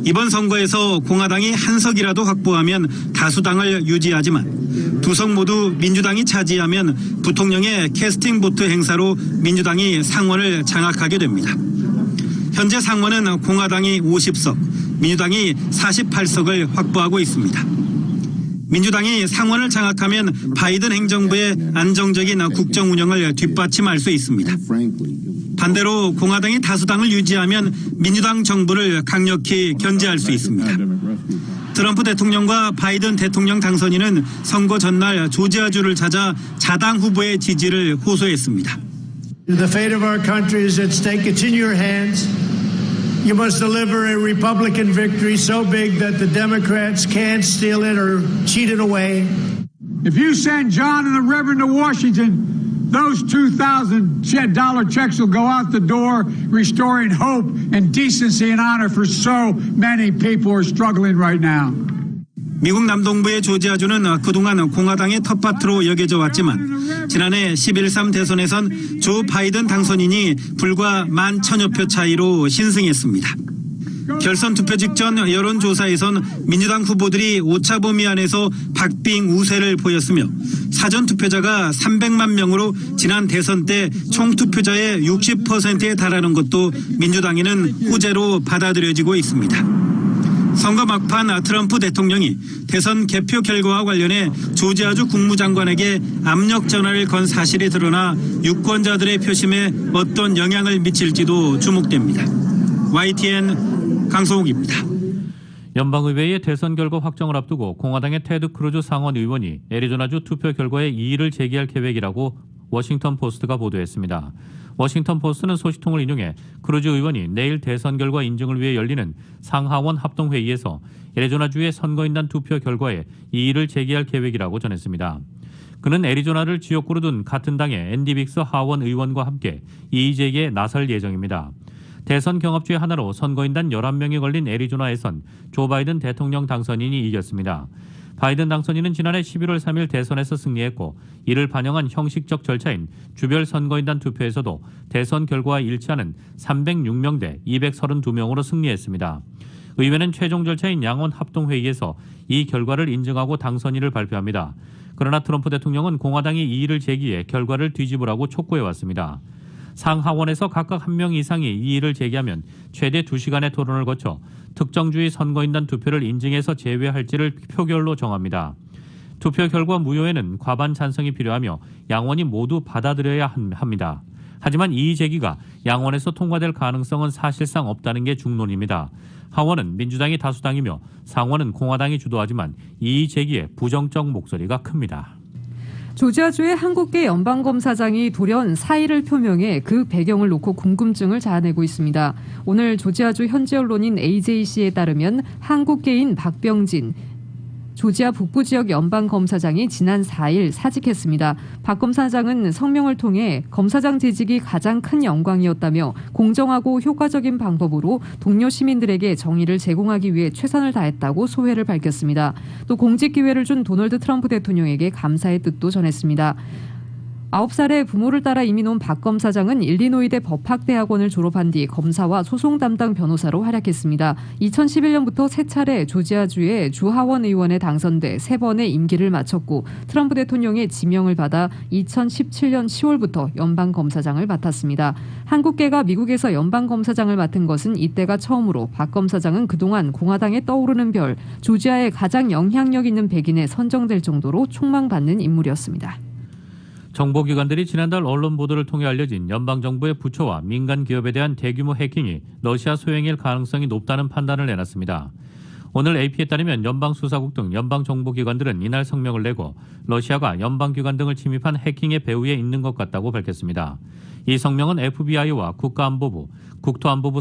이번 선거에서 공화당이 한 석이라도 확보하면 다수당을 유지하지만 두 석 모두 민주당이 차지하면 부통령의 캐스팅 보트 행사로 민주당이 상원을 장악하게 됩니다. 현재 상원은 공화당이 50석, 민주당이 48석을 확보하고 있습니다. 민주당이 상원을 장악하면 바이든 행정부의 안정적인 국정 운영을 뒷받침할 수 있습니다. 반대로 공화당이 다수당을 유지하면 민주당 정부를 강력히 견제할 수 있습니다. 트럼프 대통령과 바이든 대통령 당선인은 선거 전날 조지아주를 찾아 자당 후보의 지지를 호소했습니다. The fate of our country is at stake. It's in your hands. You must deliver a Republican victory so big that the Democrats can't steal it or cheat it away. If you send John and the Reverend to Washington, those $2,000 checks will go out the door, restoring hope and decency and honor for so many people who are struggling right now. 미국 남동부의 조지아주는 그동안 공화당의 텃밭으로 여겨져 왔지만 지난해 11.3 대선에선 조 바이든 당선인이 불과 11,000여 표 차이로 신승했습니다. 결선 투표 직전 여론조사에선 민주당 후보들이 오차 범위 안에서 박빙 우세를 보였으며 사전 투표자가 300만 명으로 지난 대선 때 총 투표자의 60%에 달하는 것도 민주당에는 호재로 받아들여지고 있습니다. 선거 막판 트럼프 대통령이 대선 개표 결과와 관련해 조지아주 국무장관에게 압력 전화를 건 사실이 드러나 유권자들의 표심에 어떤 영향을 미칠지도 주목됩니다. YTN 강성욱입니다. 연방의회의 대선 결과 확정을 앞두고 공화당의 테드 크루즈 상원 의원이 애리조나주 투표 결과에 이의를 제기할 계획이라고 워싱턴 포스트가 보도했습니다. 워싱턴 포스트는 소식통을 인용해 크루즈 의원이 내일 대선 결과 인증을 위해 열리는 상하원 합동회의에서 애리조나주의 선거인단 투표 결과에 이의를 제기할 계획이라고 전했습니다. 그는 애리조나를 지역구로 둔 같은 당의 앤디 빅스 하원 의원과 함께 이의 제기에 나설 예정입니다. 대선 경합주의 하나로 선거인단 11명이 걸린 애리조나에선 조 바이든 대통령 당선인이 이겼습니다. 바이든 당선인은 지난해 11월 3일 대선에서 승리했고 이를 반영한 형식적 절차인 주별 선거인단 투표에서도 대선 결과와 일치하는 306명 대 232명으로 승리했습니다. 의회는 최종 절차인 양원 합동회의에서 이 결과를 인증하고 당선인을 발표합니다. 그러나 트럼프 대통령은 공화당이 이의를 제기해 결과를 뒤집으라고 촉구해왔습니다. 상하원에서 각각 1명 이상이 이의를 제기하면 최대 2시간의 토론을 거쳐 특정주의 선거인단 투표를 인증해서 제외할지를 표결로 정합니다. 투표 결과 무효에는 과반 찬성이 필요하며 양원이 모두 받아들여야 합니다. 하지만 이의 제기가 양원에서 통과될 가능성은 사실상 없다는 게 중론입니다. 하원은 민주당이 다수당이며 상원은 공화당이 주도하지만 이의 제기에 부정적 목소리가 큽니다. 조지아주의 한국계 연방검사장이 돌연 사의를 표명해 그 배경을 놓고 궁금증을 자아내고 있습니다. 오늘 조지아주 현지 언론인 AJC에 따르면 한국계인 박병진 조지아 북부지역 연방검사장이 지난 4일 사직했습니다. 박 검사장은 성명을 통해 검사장 재직이 가장 큰 영광이었다며 공정하고 효과적인 방법으로 동료 시민들에게 정의를 제공하기 위해 최선을 다했다고 소회를 밝혔습니다. 또 공직 기회를 준 도널드 트럼프 대통령에게 감사의 뜻도 전했습니다. 9살에 부모를 따라 이민 온 박 검사장은 일리노이대 법학대학원을 졸업한 뒤 검사와 소송 담당 변호사로 활약했습니다. 2011년부터 3차례 조지아주의 주하원 의원에 당선돼 3번의 임기를 마쳤고 트럼프 대통령의 지명을 받아 2017년 10월부터 연방검사장을 맡았습니다. 한국계가 미국에서 연방검사장을 맡은 것은 이때가 처음으로 박 검사장은 그동안 공화당에 떠오르는 별, 조지아의 가장 영향력 있는 백인에 선정될 정도로 촉망받는 인물이었습니다. 정보기관들이 지난달 언론 보도를 통해 알려진 연방정부의 부처와 민간 기업에 대한 대규모 해킹이 러시아 소행일 가능성이 높다는 판단을 내놨습니다. 오늘 AP에 따르면 연방수사국 등 연방정보기관들은 이날 성명을 내고 러시아가 연방기관 등을 침입한 해킹의 배후에 있는 것 같다고 밝혔습니다. 이 성명은 FBI와 국가안보부, 국토안보부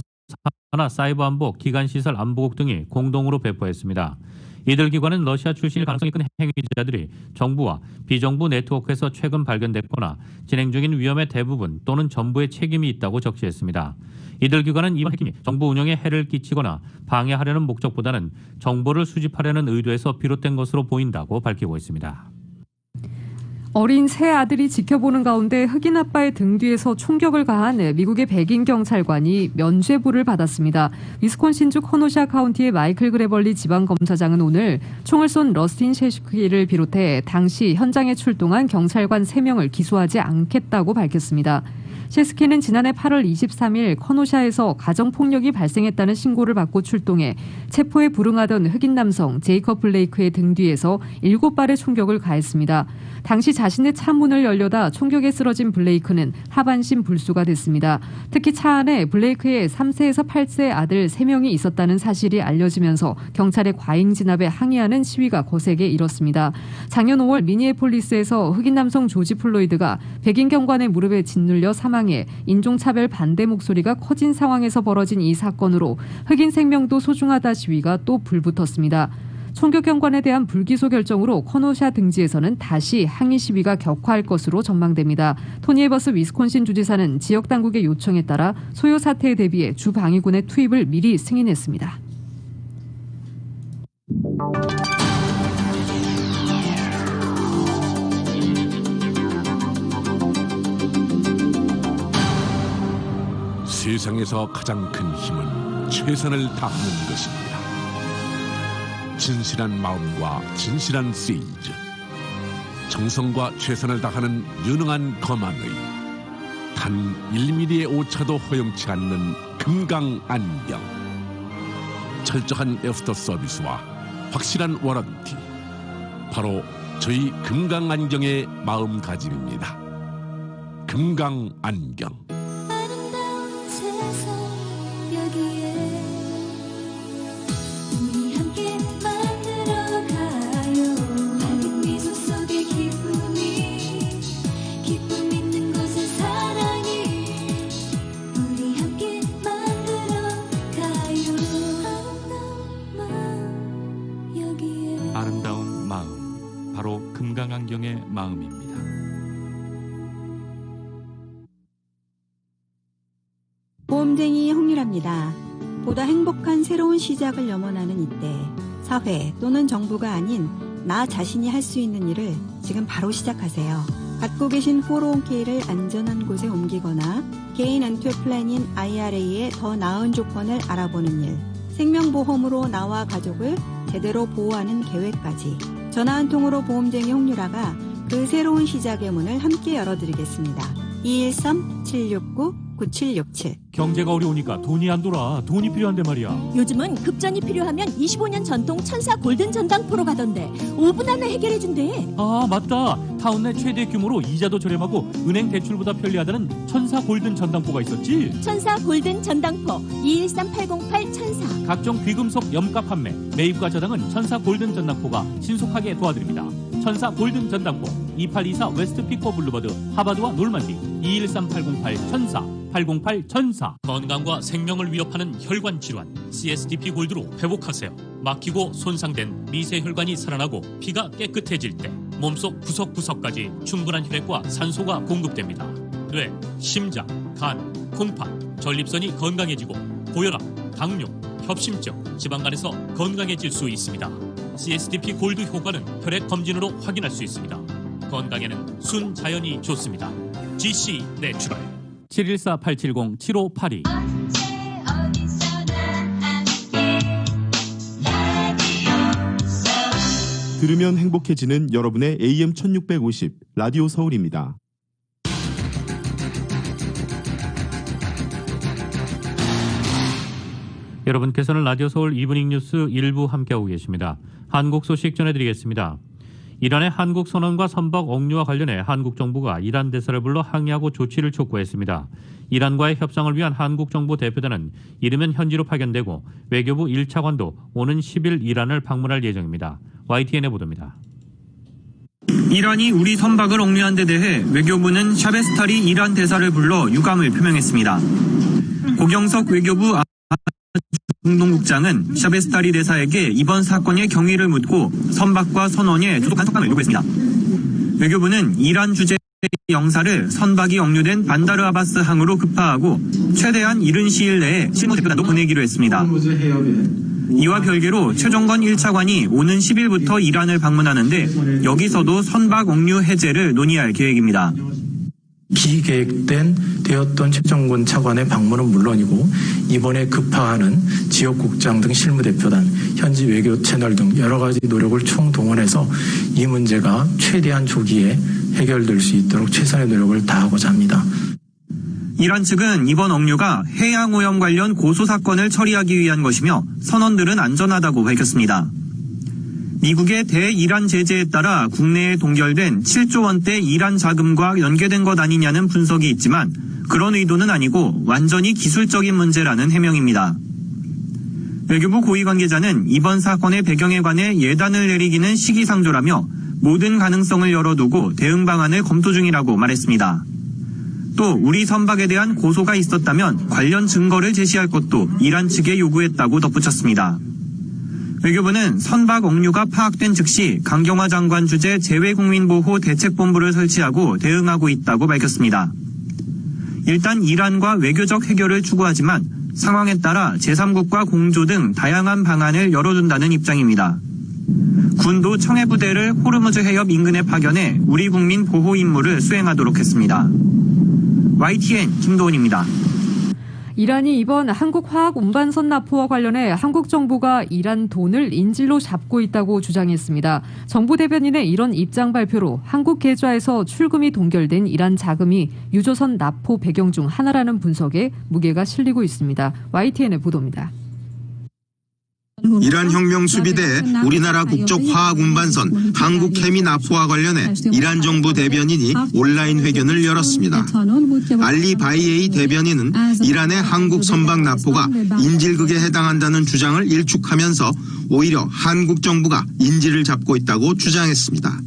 산하 사이버안보 기관시설 안보국 등이 공동으로 배포했습니다. 이들 기관은 러시아 출신일 가능성이 큰 행위자들이 정부와 비정부 네트워크에서 최근 발견됐거나 진행 중인 위험의 대부분 또는 전부의 책임이 있다고 적시했습니다. 이들 기관은 이번 해킹이 정부 운영에 해를 끼치거나 방해하려는 목적보다는 정보를 수집하려는 의도에서 비롯된 것으로 보인다고 밝히고 있습니다. 어린 새 아들이 지켜보는 가운데 흑인 아빠의 등 뒤에서 총격을 가한 미국의 백인 경찰관이 면죄부를 받았습니다. 위스콘신주 커노샤 카운티의 마이클 그레벌리 지방검사장은 오늘 총을 쏜 러스틴 셰시키를 비롯해 당시 현장에 출동한 경찰관 3명을 기소하지 않겠다고 밝혔습니다. 셰스키는 지난해 8월 23일 커노샤에서 가정폭력이 발생했다는 신고를 받고 출동해 체포에 불응하던 흑인 남성 제이커 블레이크의 등 뒤에서 7발의 총격을 가했습니다. 당시 자신의 차 문을 열려다 총격에 쓰러진 블레이크는 하반신 불수가 됐습니다. 특히 차 안에 블레이크의 3세에서 8세 아들 3명이 있었다는 사실이 알려지면서 경찰의 과잉 진압에 항의하는 시위가 거세게 일었습니다. 작년 5월 미니애폴리스에서 흑인 남성 조지 플로이드가 백인 경관의 무릎에 짓눌려 사망해 인종차별 반대 목소리가 커진 상황에서 벌어진 이 사건으로 흑인 생명도 소중하다 시위가 또 불붙었습니다. 총격 경관에 대한 불기소 결정으로 커노샤 등지에서는 다시 항의 시위가 격화할 것으로 전망됩니다. 토니 에버스 위스콘신 주지사는 지역 당국의 요청에 따라 소요 사태에 대비해 주 방위군의 투입을 미리 승인했습니다. 세상에서 가장 큰 힘은 최선을 다하는 것입니다. 진실한 마음과 진실한 세인즈, 정성과 최선을 다하는 유능한 검안의 단 1mm의 오차도 허용치 않는 금강안경, 철저한 애프터 서비스와 확실한 워런티, 바로 저희 금강안경의 마음가짐입니다. 금강안경. 아름다운 마음, 바로 금강안경의 마음입니다. 보험쟁이 홍유라입니다. 보다 행복한 새로운 시작을 염원하는 이때 사회 또는 정부가 아닌 나 자신이 할 수 있는 일을 지금 바로 시작하세요. 갖고 계신 401k를 안전한 곳에 옮기거나 개인 엔투 플랜인 IRA의 더 나은 조건을 알아보는 일, 생명보험으로 나와 가족을 제대로 보호하는 계획까지 전화 한 통으로 보험쟁이 홍유라가 그 새로운 시작의 문을 함께 열어드리겠습니다. 213-769-9767. 경제가 어려우니까 돈이 안 돌아. 돈이 필요한데 말이야. 요즘은 급전이 필요하면 25년 전통 천사 골든 전당포로 가던데 5분 안에 해결해준대. 아 맞다. 타운 내 최대 규모로 이자도 저렴하고 은행 대출보다 편리하다는 천사 골든 전당포가 있었지. 천사 골든 전당포 213-808 천사. 각종 귀금속 염가 판매, 매입과 저당은 천사 골든 전당포가 신속하게 도와드립니다. 천사 골든 전당포 2824 웨스트 피코 블루버드 하바드와 놀만디 213-808 천사 808 천사. 건강과 생명을 위협하는 혈관 질환 CSTP 골드로 회복하세요. 막히고 손상된 미세 혈관이 살아나고 피가 깨끗해질 때 몸속 구석구석까지 충분한 혈액과 산소가 공급됩니다. 뇌, 심장, 간, 콩팥, 전립선이 건강해지고 고혈압, 당뇨, 협심증, 지방간에서 건강해질 수 있습니다. CSTP 골드 효과는 혈액 검진으로 확인할 수 있습니다. 건강에는 순자연이 좋습니다. GC 내추럴 714-870-7582. 들으면 행복해지는 여러분의 AM 1650 라디오 서울입니다. 여러분께서는 라디오 서울 이브닝 뉴스 일부 함께하고 계십니다. 한국 소식 전해드리겠습니다. 이란의 한국 선언과 선박 억류와 관련해 한국 정부가 이란 대사를 불러 항의하고 조치를 촉구했습니다. 이란과의 협상을 위한 한국 정부 대표단은 이르면 현지로 파견되고 외교부 1차관도 오는 10일 이란을 방문할 예정입니다. YTN의 보도입니다. 이란이 우리 선박을 억류한 데 대해 외교부는 샤베스타리 이란 대사를 불러 유감을 표명했습니다. 고경석 외교부 공동국장은 샤베스타리 대사에게 이번 사건의 경위를 묻고 선박과 선원의 조속한 석방을 요구했습니다. 외교부는 이란 주재 영사를 선박이 억류된 반다르 아바스 항으로 급파하고 최대한 이른 시일 내에 실무 대표단도 보내기로 했습니다. 이와 별개로 최종건 1차관이 오는 10일부터 이란을 방문하는데 여기서도 선박 억류 해제를 논의할 계획입니다. 비계획된 되었던 최종건 차관의 방문은 물론이고 이번에 급파하는 지역국장 등 실무대표단, 현지 외교 채널 등 여러 가지 노력을 총동원해서 이 문제가 최대한 조기에 해결될 수 있도록 최선의 노력을 다하고자 합니다. 이란 측은 이번 억류가 해양오염 관련 고소 사건을 처리하기 위한 것이며 선원들은 안전하다고 밝혔습니다. 미국의 대이란 제재에 따라 국내에 동결된 7조 원대 이란 자금과 연계된 것 아니냐는 분석이 있지만 그런 의도는 아니고 완전히 기술적인 문제라는 해명입니다. 외교부 고위 관계자는 이번 사건의 배경에 관해 예단을 내리기는 시기상조라며 모든 가능성을 열어두고 대응 방안을 검토 중이라고 말했습니다. 또 우리 선박에 대한 고소가 있었다면 관련 증거를 제시할 것도 이란 측에 요구했다고 덧붙였습니다. 외교부는 선박 억류가 파악된 즉시 강경화 장관 주재 재외국민보호 대책본부를 설치하고 대응하고 있다고 밝혔습니다. 일단 이란과 외교적 해결을 추구하지만 상황에 따라 제3국과 공조 등 다양한 방안을 열어둔다는 입장입니다. 군도 청해부대를 호르무즈 해협 인근에 파견해 우리 국민 보호 임무를 수행하도록 했습니다. YTN 김도훈입니다. 이란이 이번 한국 화학 운반선 납포와 관련해 한국 정부가 이란 돈을 인질로 잡고 있다고 주장했습니다. 정부 대변인의 이런 입장 발표로 한국 계좌에서 출금이 동결된 이란 자금이 유조선 납포 배경 중 하나라는 분석에 무게가 실리고 있습니다. YTN의 보도입니다. 이란 혁명 수비대의 우리나라 국적 화학 운반선 한국 케미 납포와 관련해 이란 정부 대변인이 온라인 회견을 열었습니다. 알리 바이에이 대변인은 이란의 한국 선박 납포가 인질극에 해당한다는 주장을 일축하면서 오히려 한국 정부가 인질을 잡고 있다고 주장했습니다.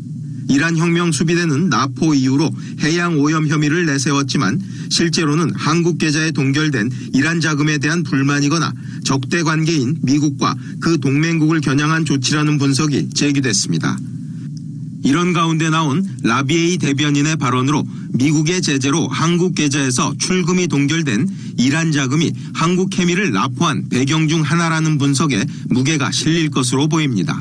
이란 혁명 수비대는 납포 이후로 해양 오염 혐의를 내세웠지만 실제로는 한국 계좌에 동결된 이란 자금에 대한 불만이거나 적대 관계인 미국과 그 동맹국을 겨냥한 조치라는 분석이 제기됐습니다. 이런 가운데 나온 라비에이 대변인의 발언으로 미국의 제재로 한국 계좌에서 출금이 동결된 이란 자금이 한국 케미를 납포한 배경 중 하나라는 분석에 무게가 실릴 것으로 보입니다.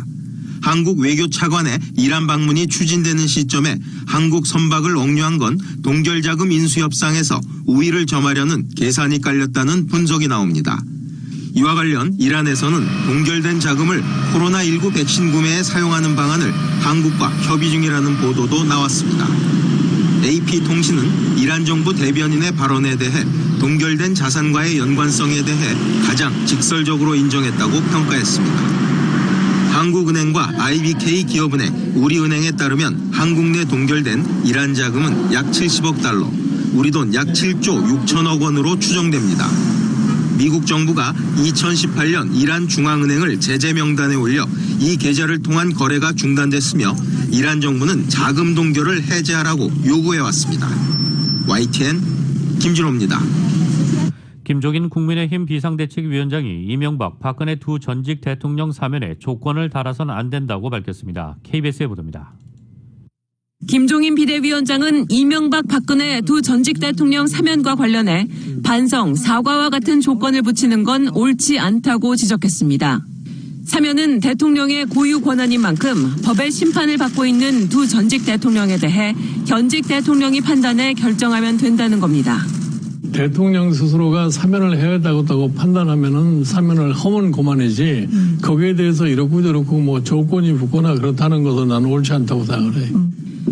한국 외교차관의 이란 방문이 추진되는 시점에 한국 선박을 억류한 건 동결자금 인수협상에서 우위를 점하려는 계산이 깔렸다는 분석이 나옵니다. 이와 관련 이란에서는 동결된 자금을 코로나19 백신 구매에 사용하는 방안을 한국과 협의 중이라는 보도도 나왔습니다. AP통신은 이란 정부 대변인의 발언에 대해 동결된 자산과의 연관성에 대해 가장 직설적으로 인정했다고 평가했습니다. 한국은행과 IBK 기업은행, 우리은행에 따르면 한국 내 동결된 이란 자금은 약 70억 달러, 우리 돈 약 7조 6천억 원으로 추정됩니다. 미국 정부가 2018년 이란 중앙은행을 제재 명단에 올려 이 계좌를 통한 거래가 중단됐으며 이란 정부는 자금 동결을 해제하라고 요구해왔습니다. YTN 김진호입니다. 김종인 국민의힘 비상대책위원장이 이명박, 박근혜 두 전직 대통령 사면에 조건을 달아선 안 된다고 밝혔습니다. KBS의 보도입니다. 김종인 비대위원장은 이명박, 박근혜 두 전직 대통령 사면과 관련해 반성, 사과와 같은 조건을 붙이는 건 옳지 않다고 지적했습니다. 사면은 대통령의 고유 권한인 만큼 법의 심판을 받고 있는 두 전직 대통령에 대해 현직 대통령이 판단해 결정하면 된다는 겁니다. 대통령 스스로가 사면을 해야 된다고 판단하면은 사면을 하면 그만이지 거기에 대해서 이렇고 저렇고 뭐 조건이 붙거나 그렇다는 것은 나는 옳지 않다고 생각을 해요.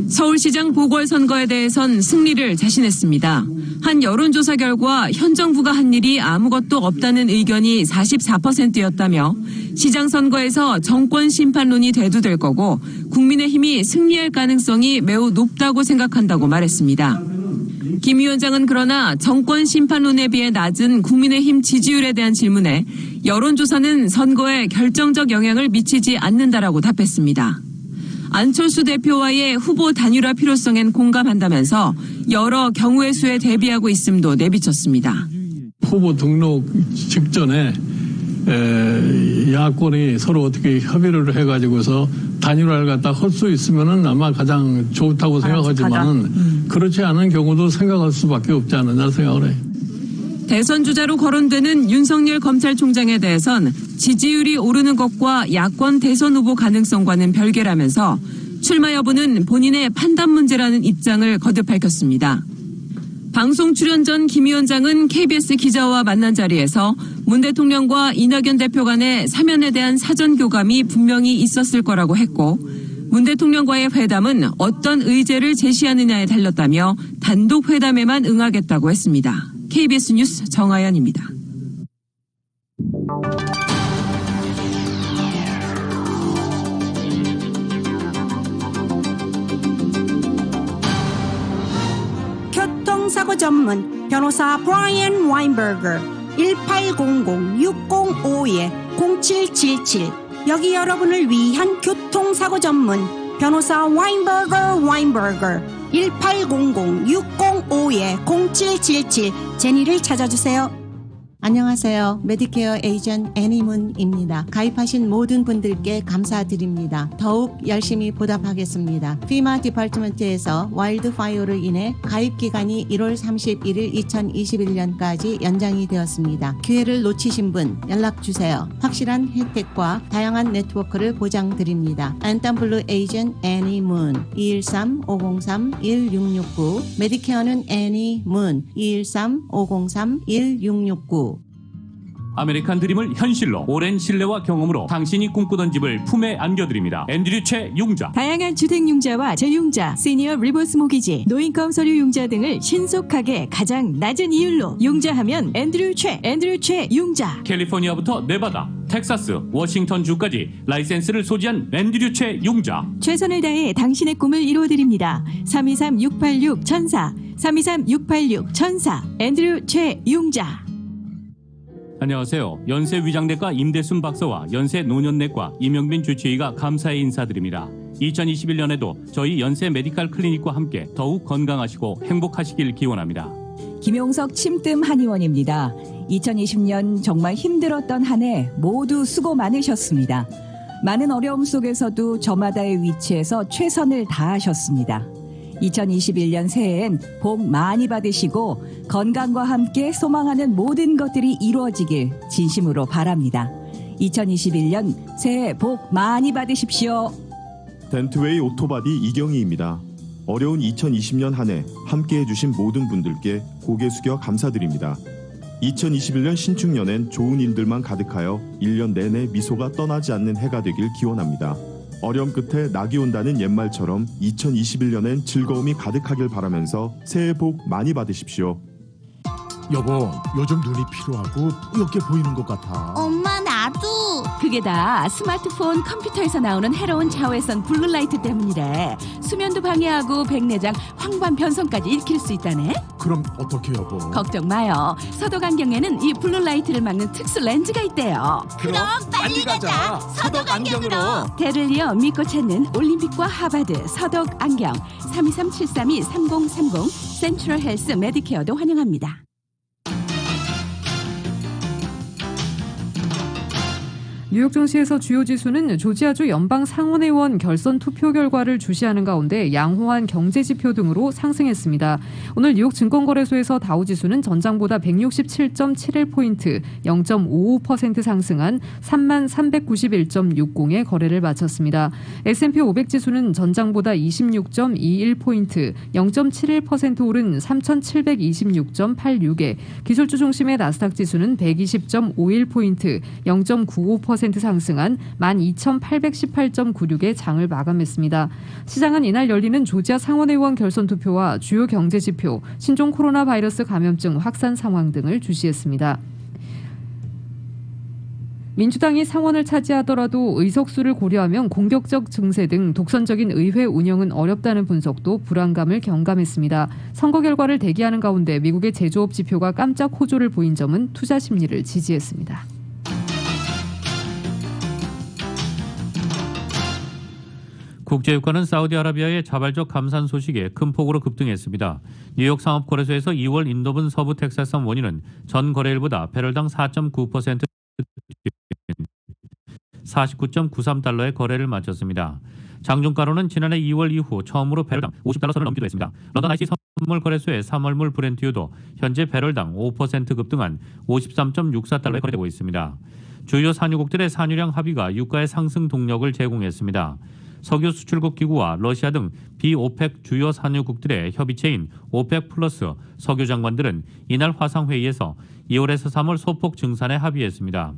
서울시장 보궐선거에 대해선 승리를 자신했습니다. 한 여론조사 결과 현 정부가 한 일이 아무것도 없다는 의견이 44%였다며 시장 선거에서 정권 심판론이 대두될 거고 국민의힘이 승리할 가능성이 매우 높다고 생각한다고 말했습니다. 김 위원장은 그러나 정권 심판론에 비해 낮은 국민의힘 지지율에 대한 질문에 여론조사는 선거에 결정적 영향을 미치지 않는다라고 답했습니다. 안철수 대표와의 후보 단일화 필요성엔 공감한다면서 여러 경우의 수에 대비하고 있음도 내비쳤습니다. 후보 등록 직전에 야권이 서로 어떻게 협의를 해가지고서 단일화를 갖다 할 수 있으면은 아마 가장 좋다고 생각하지만은 그렇지 않은 경우도 생각할 수밖에 없지 않느냐 생각을 해요. 대선 주자로 거론되는 윤석열 검찰총장에 대해선 지지율이 오르는 것과 야권 대선 후보 가능성과는 별개라면서 출마 여부는 본인의 판단 문제라는 입장을 거듭 밝혔습니다. 방송 출연 전 김 위원장은 KBS 기자와 만난 자리에서 문 대통령과 이낙연 대표 간의 사면에 대한 사전 교감이 분명히 있었을 거라고 했고, 문 대통령과의 회담은 어떤 의제를 제시하느냐에 달렸다며 단독 회담에만 응하겠다고 했습니다. KBS 뉴스 정아연입니다. 교통사고 전문 변호사 브라이언 와인버거 1800-605-0777 여기 여러분을 위한 교통사고 전문 변호사 와인버거 1800-605-0777 제니를 찾아주세요. 안녕하세요. 메디케어 에이전 애니문입니다. 가입하신 모든 분들께 감사드립니다. 더욱 열심히 보답하겠습니다. 피마 디파트먼트에서 와일드파이어로 인해 가입 기간이 1월 31일 2021년까지 연장이 되었습니다. 기회를 놓치신 분 연락주세요. 확실한 혜택과 다양한 네트워크를 보장드립니다. 안탄블루 에이전 애니문 213-503-1669 메디케어는 애니문 213-503-1669 아메리칸 드림을 현실로 오랜 신뢰와 경험으로 당신이 꿈꾸던 집을 품에 안겨드립니다. 앤드류 최 융자. 다양한 주택융자와 저융자, 시니어 리버스 모기지, 노인컴 서류 융자 등을 신속하게 가장 낮은 이율로 융자하면 앤드류 최 융자. 캘리포니아부터 네바다, 텍사스, 워싱턴주까지 라이센스를 소지한 앤드류 최 융자. 최선을 다해 당신의 꿈을 이루어드립니다. 323-686-1004 323-686-1004 앤드류 최 융자. 안녕하세요. 연세 위장내과 임대순 박사와 연세 노년내과 이명빈 주치의가 감사의 인사드립니다. 2021년에도 저희 연세 메디칼 클리닉과 함께 더욱 건강하시고 행복하시길 기원합니다. 김용석 침뜸 한의원입니다. 2020년 정말 힘들었던 한 해 모두 수고 많으셨습니다. 많은 어려움 속에서도 저마다의 위치에서 최선을 다하셨습니다. 2021년 새해엔 복 많이 받으시고 건강과 함께 소망하는 모든 것들이 이루어지길 진심으로 바랍니다. 2021년 새해 복 많이 받으십시오. 덴트웨이 오토바디 이경희입니다. 어려운 2020년 한 해 함께해 주신 모든 분들께 고개 숙여 감사드립니다. 2021년 신축년엔 좋은 일들만 가득하여 1년 내내 미소가 떠나지 않는 해가 되길 기원합니다. 어려움 끝에 낙이 온다는 옛말처럼 2021년엔 즐거움이 가득하길 바라면서 새해 복 많이 받으십시오. 여보, 요즘 눈이 피로하고 뿌옇게 보이는 것 같아. 엄마, 나도. 그게 다 스마트폰, 컴퓨터에서 나오는 해로운 자외선 블루라이트 때문이래. 수면도 방해하고 백내장, 황반 변성까지 일으킬 수 있다네. 그럼 어떻게 여보? 걱정 마요. 서독 안경에는 이 블루라이트를 막는 특수 렌즈가 있대요. 그럼 빨리 가자. 서독 안경으로. 대를 이어 믿고 찾는 올림픽과 하버드 서독 안경 323-732-3030 센트럴 헬스 메디케어도 환영합니다. 뉴욕 증시에서 주요 지수는 조지아주 연방 상원의원 결선 투표 결과를 주시하는 가운데 양호한 경제 지표 등으로 상승했습니다. 오늘 뉴욕 증권거래소에서 다우지수는 전장보다 167.71포인트, 0.55% 상승한 3391.60에 거래를 마쳤습니다. S&P 500지수는 전장보다 26.21포인트, 0.71% 오른 3726.86에, 기술주 중심의 나스닥 지수는 120.51포인트, 0.95% 상승한 12,818.96에 장을 마감했습니다. 시장은 이날 열리는 조지아 상원의원 결선 투표와 주요 경제 지표, 신종 코로나 바이러스 감염증 확산 상황 등을 주시했습니다. 민주당이 상원을 차지하더라도 의석수를 고려하면 공격적 증세 등 독선적인 의회 운영은 어렵다는 분석도 불안감을 경감했습니다. 선거 결과를 대기하는 가운데 미국의 제조업 지표가 깜짝 호조를 보인 점은 투자 심리를 지지했습니다. 국제유가는 사우디아라비아의 자발적 감산 소식에 큰 폭으로 급등했습니다. 뉴욕 상업거래소에서 2월 인도분 서부 텍사스산 원유는 전 거래일보다 배럴당 4.9% 49.93달러의 거래를 마쳤습니다. 장중가로는 지난해 2월 이후 처음으로 배럴당 50달러 선을 넘기도 했습니다. 런던 IC 선물 거래소의 3월물 브렌트유도 현재 배럴당 5% 급등한 53.64달러에 거래되고 있습니다. 주요 산유국들의 산유량 합의가 유가의 상승 동력을 제공했습니다. 석유 수출국 기구와 러시아 등 비오펙 주요 산유국들의 협의체인 오펙 플러스 석유 장관들은 이날 화상회의에서 2월에서 3월 소폭 증산에 합의했습니다.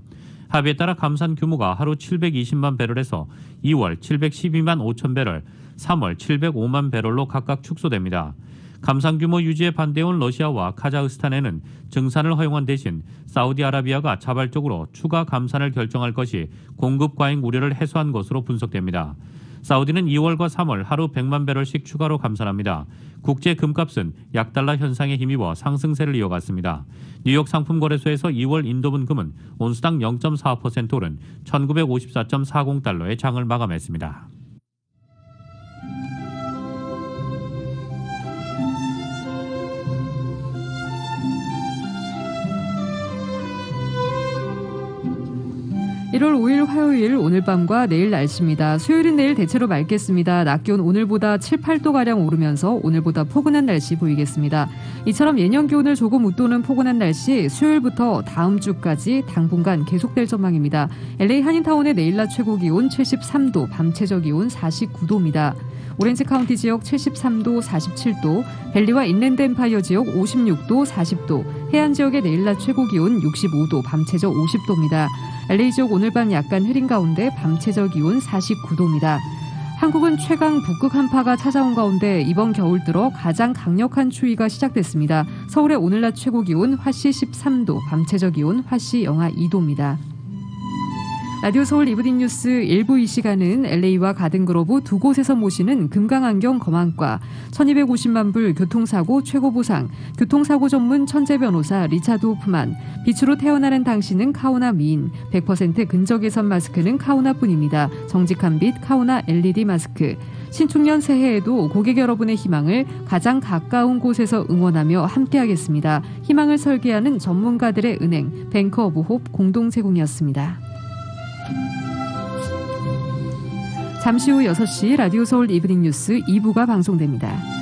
합의에 따라 감산 규모가 하루 720만 배럴에서 2월 712만 5천 배럴, 3월 705만 배럴로 각각 축소됩니다. 감산 규모 유지에 반대해온 러시아와 카자흐스탄에는 증산을 허용한 대신 사우디아라비아가 자발적으로 추가 감산을 결정할 것이 공급 과잉 우려를 해소한 것으로 분석됩니다. 사우디는 2월과 3월 하루 100만 배럴씩 추가로 감산합니다. 국제 금값은 약달러 현상에 힘입어 상승세를 이어갔습니다. 뉴욕 상품거래소에서 2월 인도분 금은 온수당 0.4% 오른 1954.40달러에 장을 마감했습니다. (1월 5일) 화요일 오늘 밤과 내일 날씨입니다. 수요일은 내일 대체로 맑겠습니다. 낮 기온 오늘보다 7, 8도가량 오르면서 오늘보다 포근한 날씨 보이겠습니다. 이처럼 예년 기온을 조금 웃도는 포근한 날씨 수요일부터 다음 주까지 당분간 계속될 전망입니다. LA 한인타운의 내일 낮 최고 기온 73도, 밤 최저 기온 49도입니다. 오렌지 카운티 지역 73도, 47도, 밸리와 인랜드 엠파이어 지역 56도, 40도, 해안 지역의 내일 낮 최고 기온 65도, 밤 최저 50도입니다. LA 지역 오늘 밤 약간 흐린 가운데 밤 최저 기온 49도입니다. 한국은 최강 북극 한파가 찾아온 가운데 이번 겨울 들어 가장 강력한 추위가 시작됐습니다. 서울의 오늘 낮 최고 기온 화씨 13도, 밤 최저 기온 화씨 영하 2도입니다. 라디오 서울 이브닝 뉴스 1부 이 시간은 LA와 가든그로브 두 곳에서 모시는 금강안경 검안과 1250만 불 교통사고 최고보상, 교통사고 전문 천재 변호사 리차드 호프만, 빛으로 태어나는 당신은 카오나 미인, 100% 근적외선 마스크는 카오나뿐입니다. 정직한 빛 카오나 LED 마스크. 신축년 새해에도 고객 여러분의 희망을 가장 가까운 곳에서 응원하며 함께하겠습니다. 희망을 설계하는 전문가들의 은행 뱅크 오브 홉 공동 제공이었습니다. 잠시 후 6시 라디오 서울 이브닝 뉴스 2부가 방송됩니다.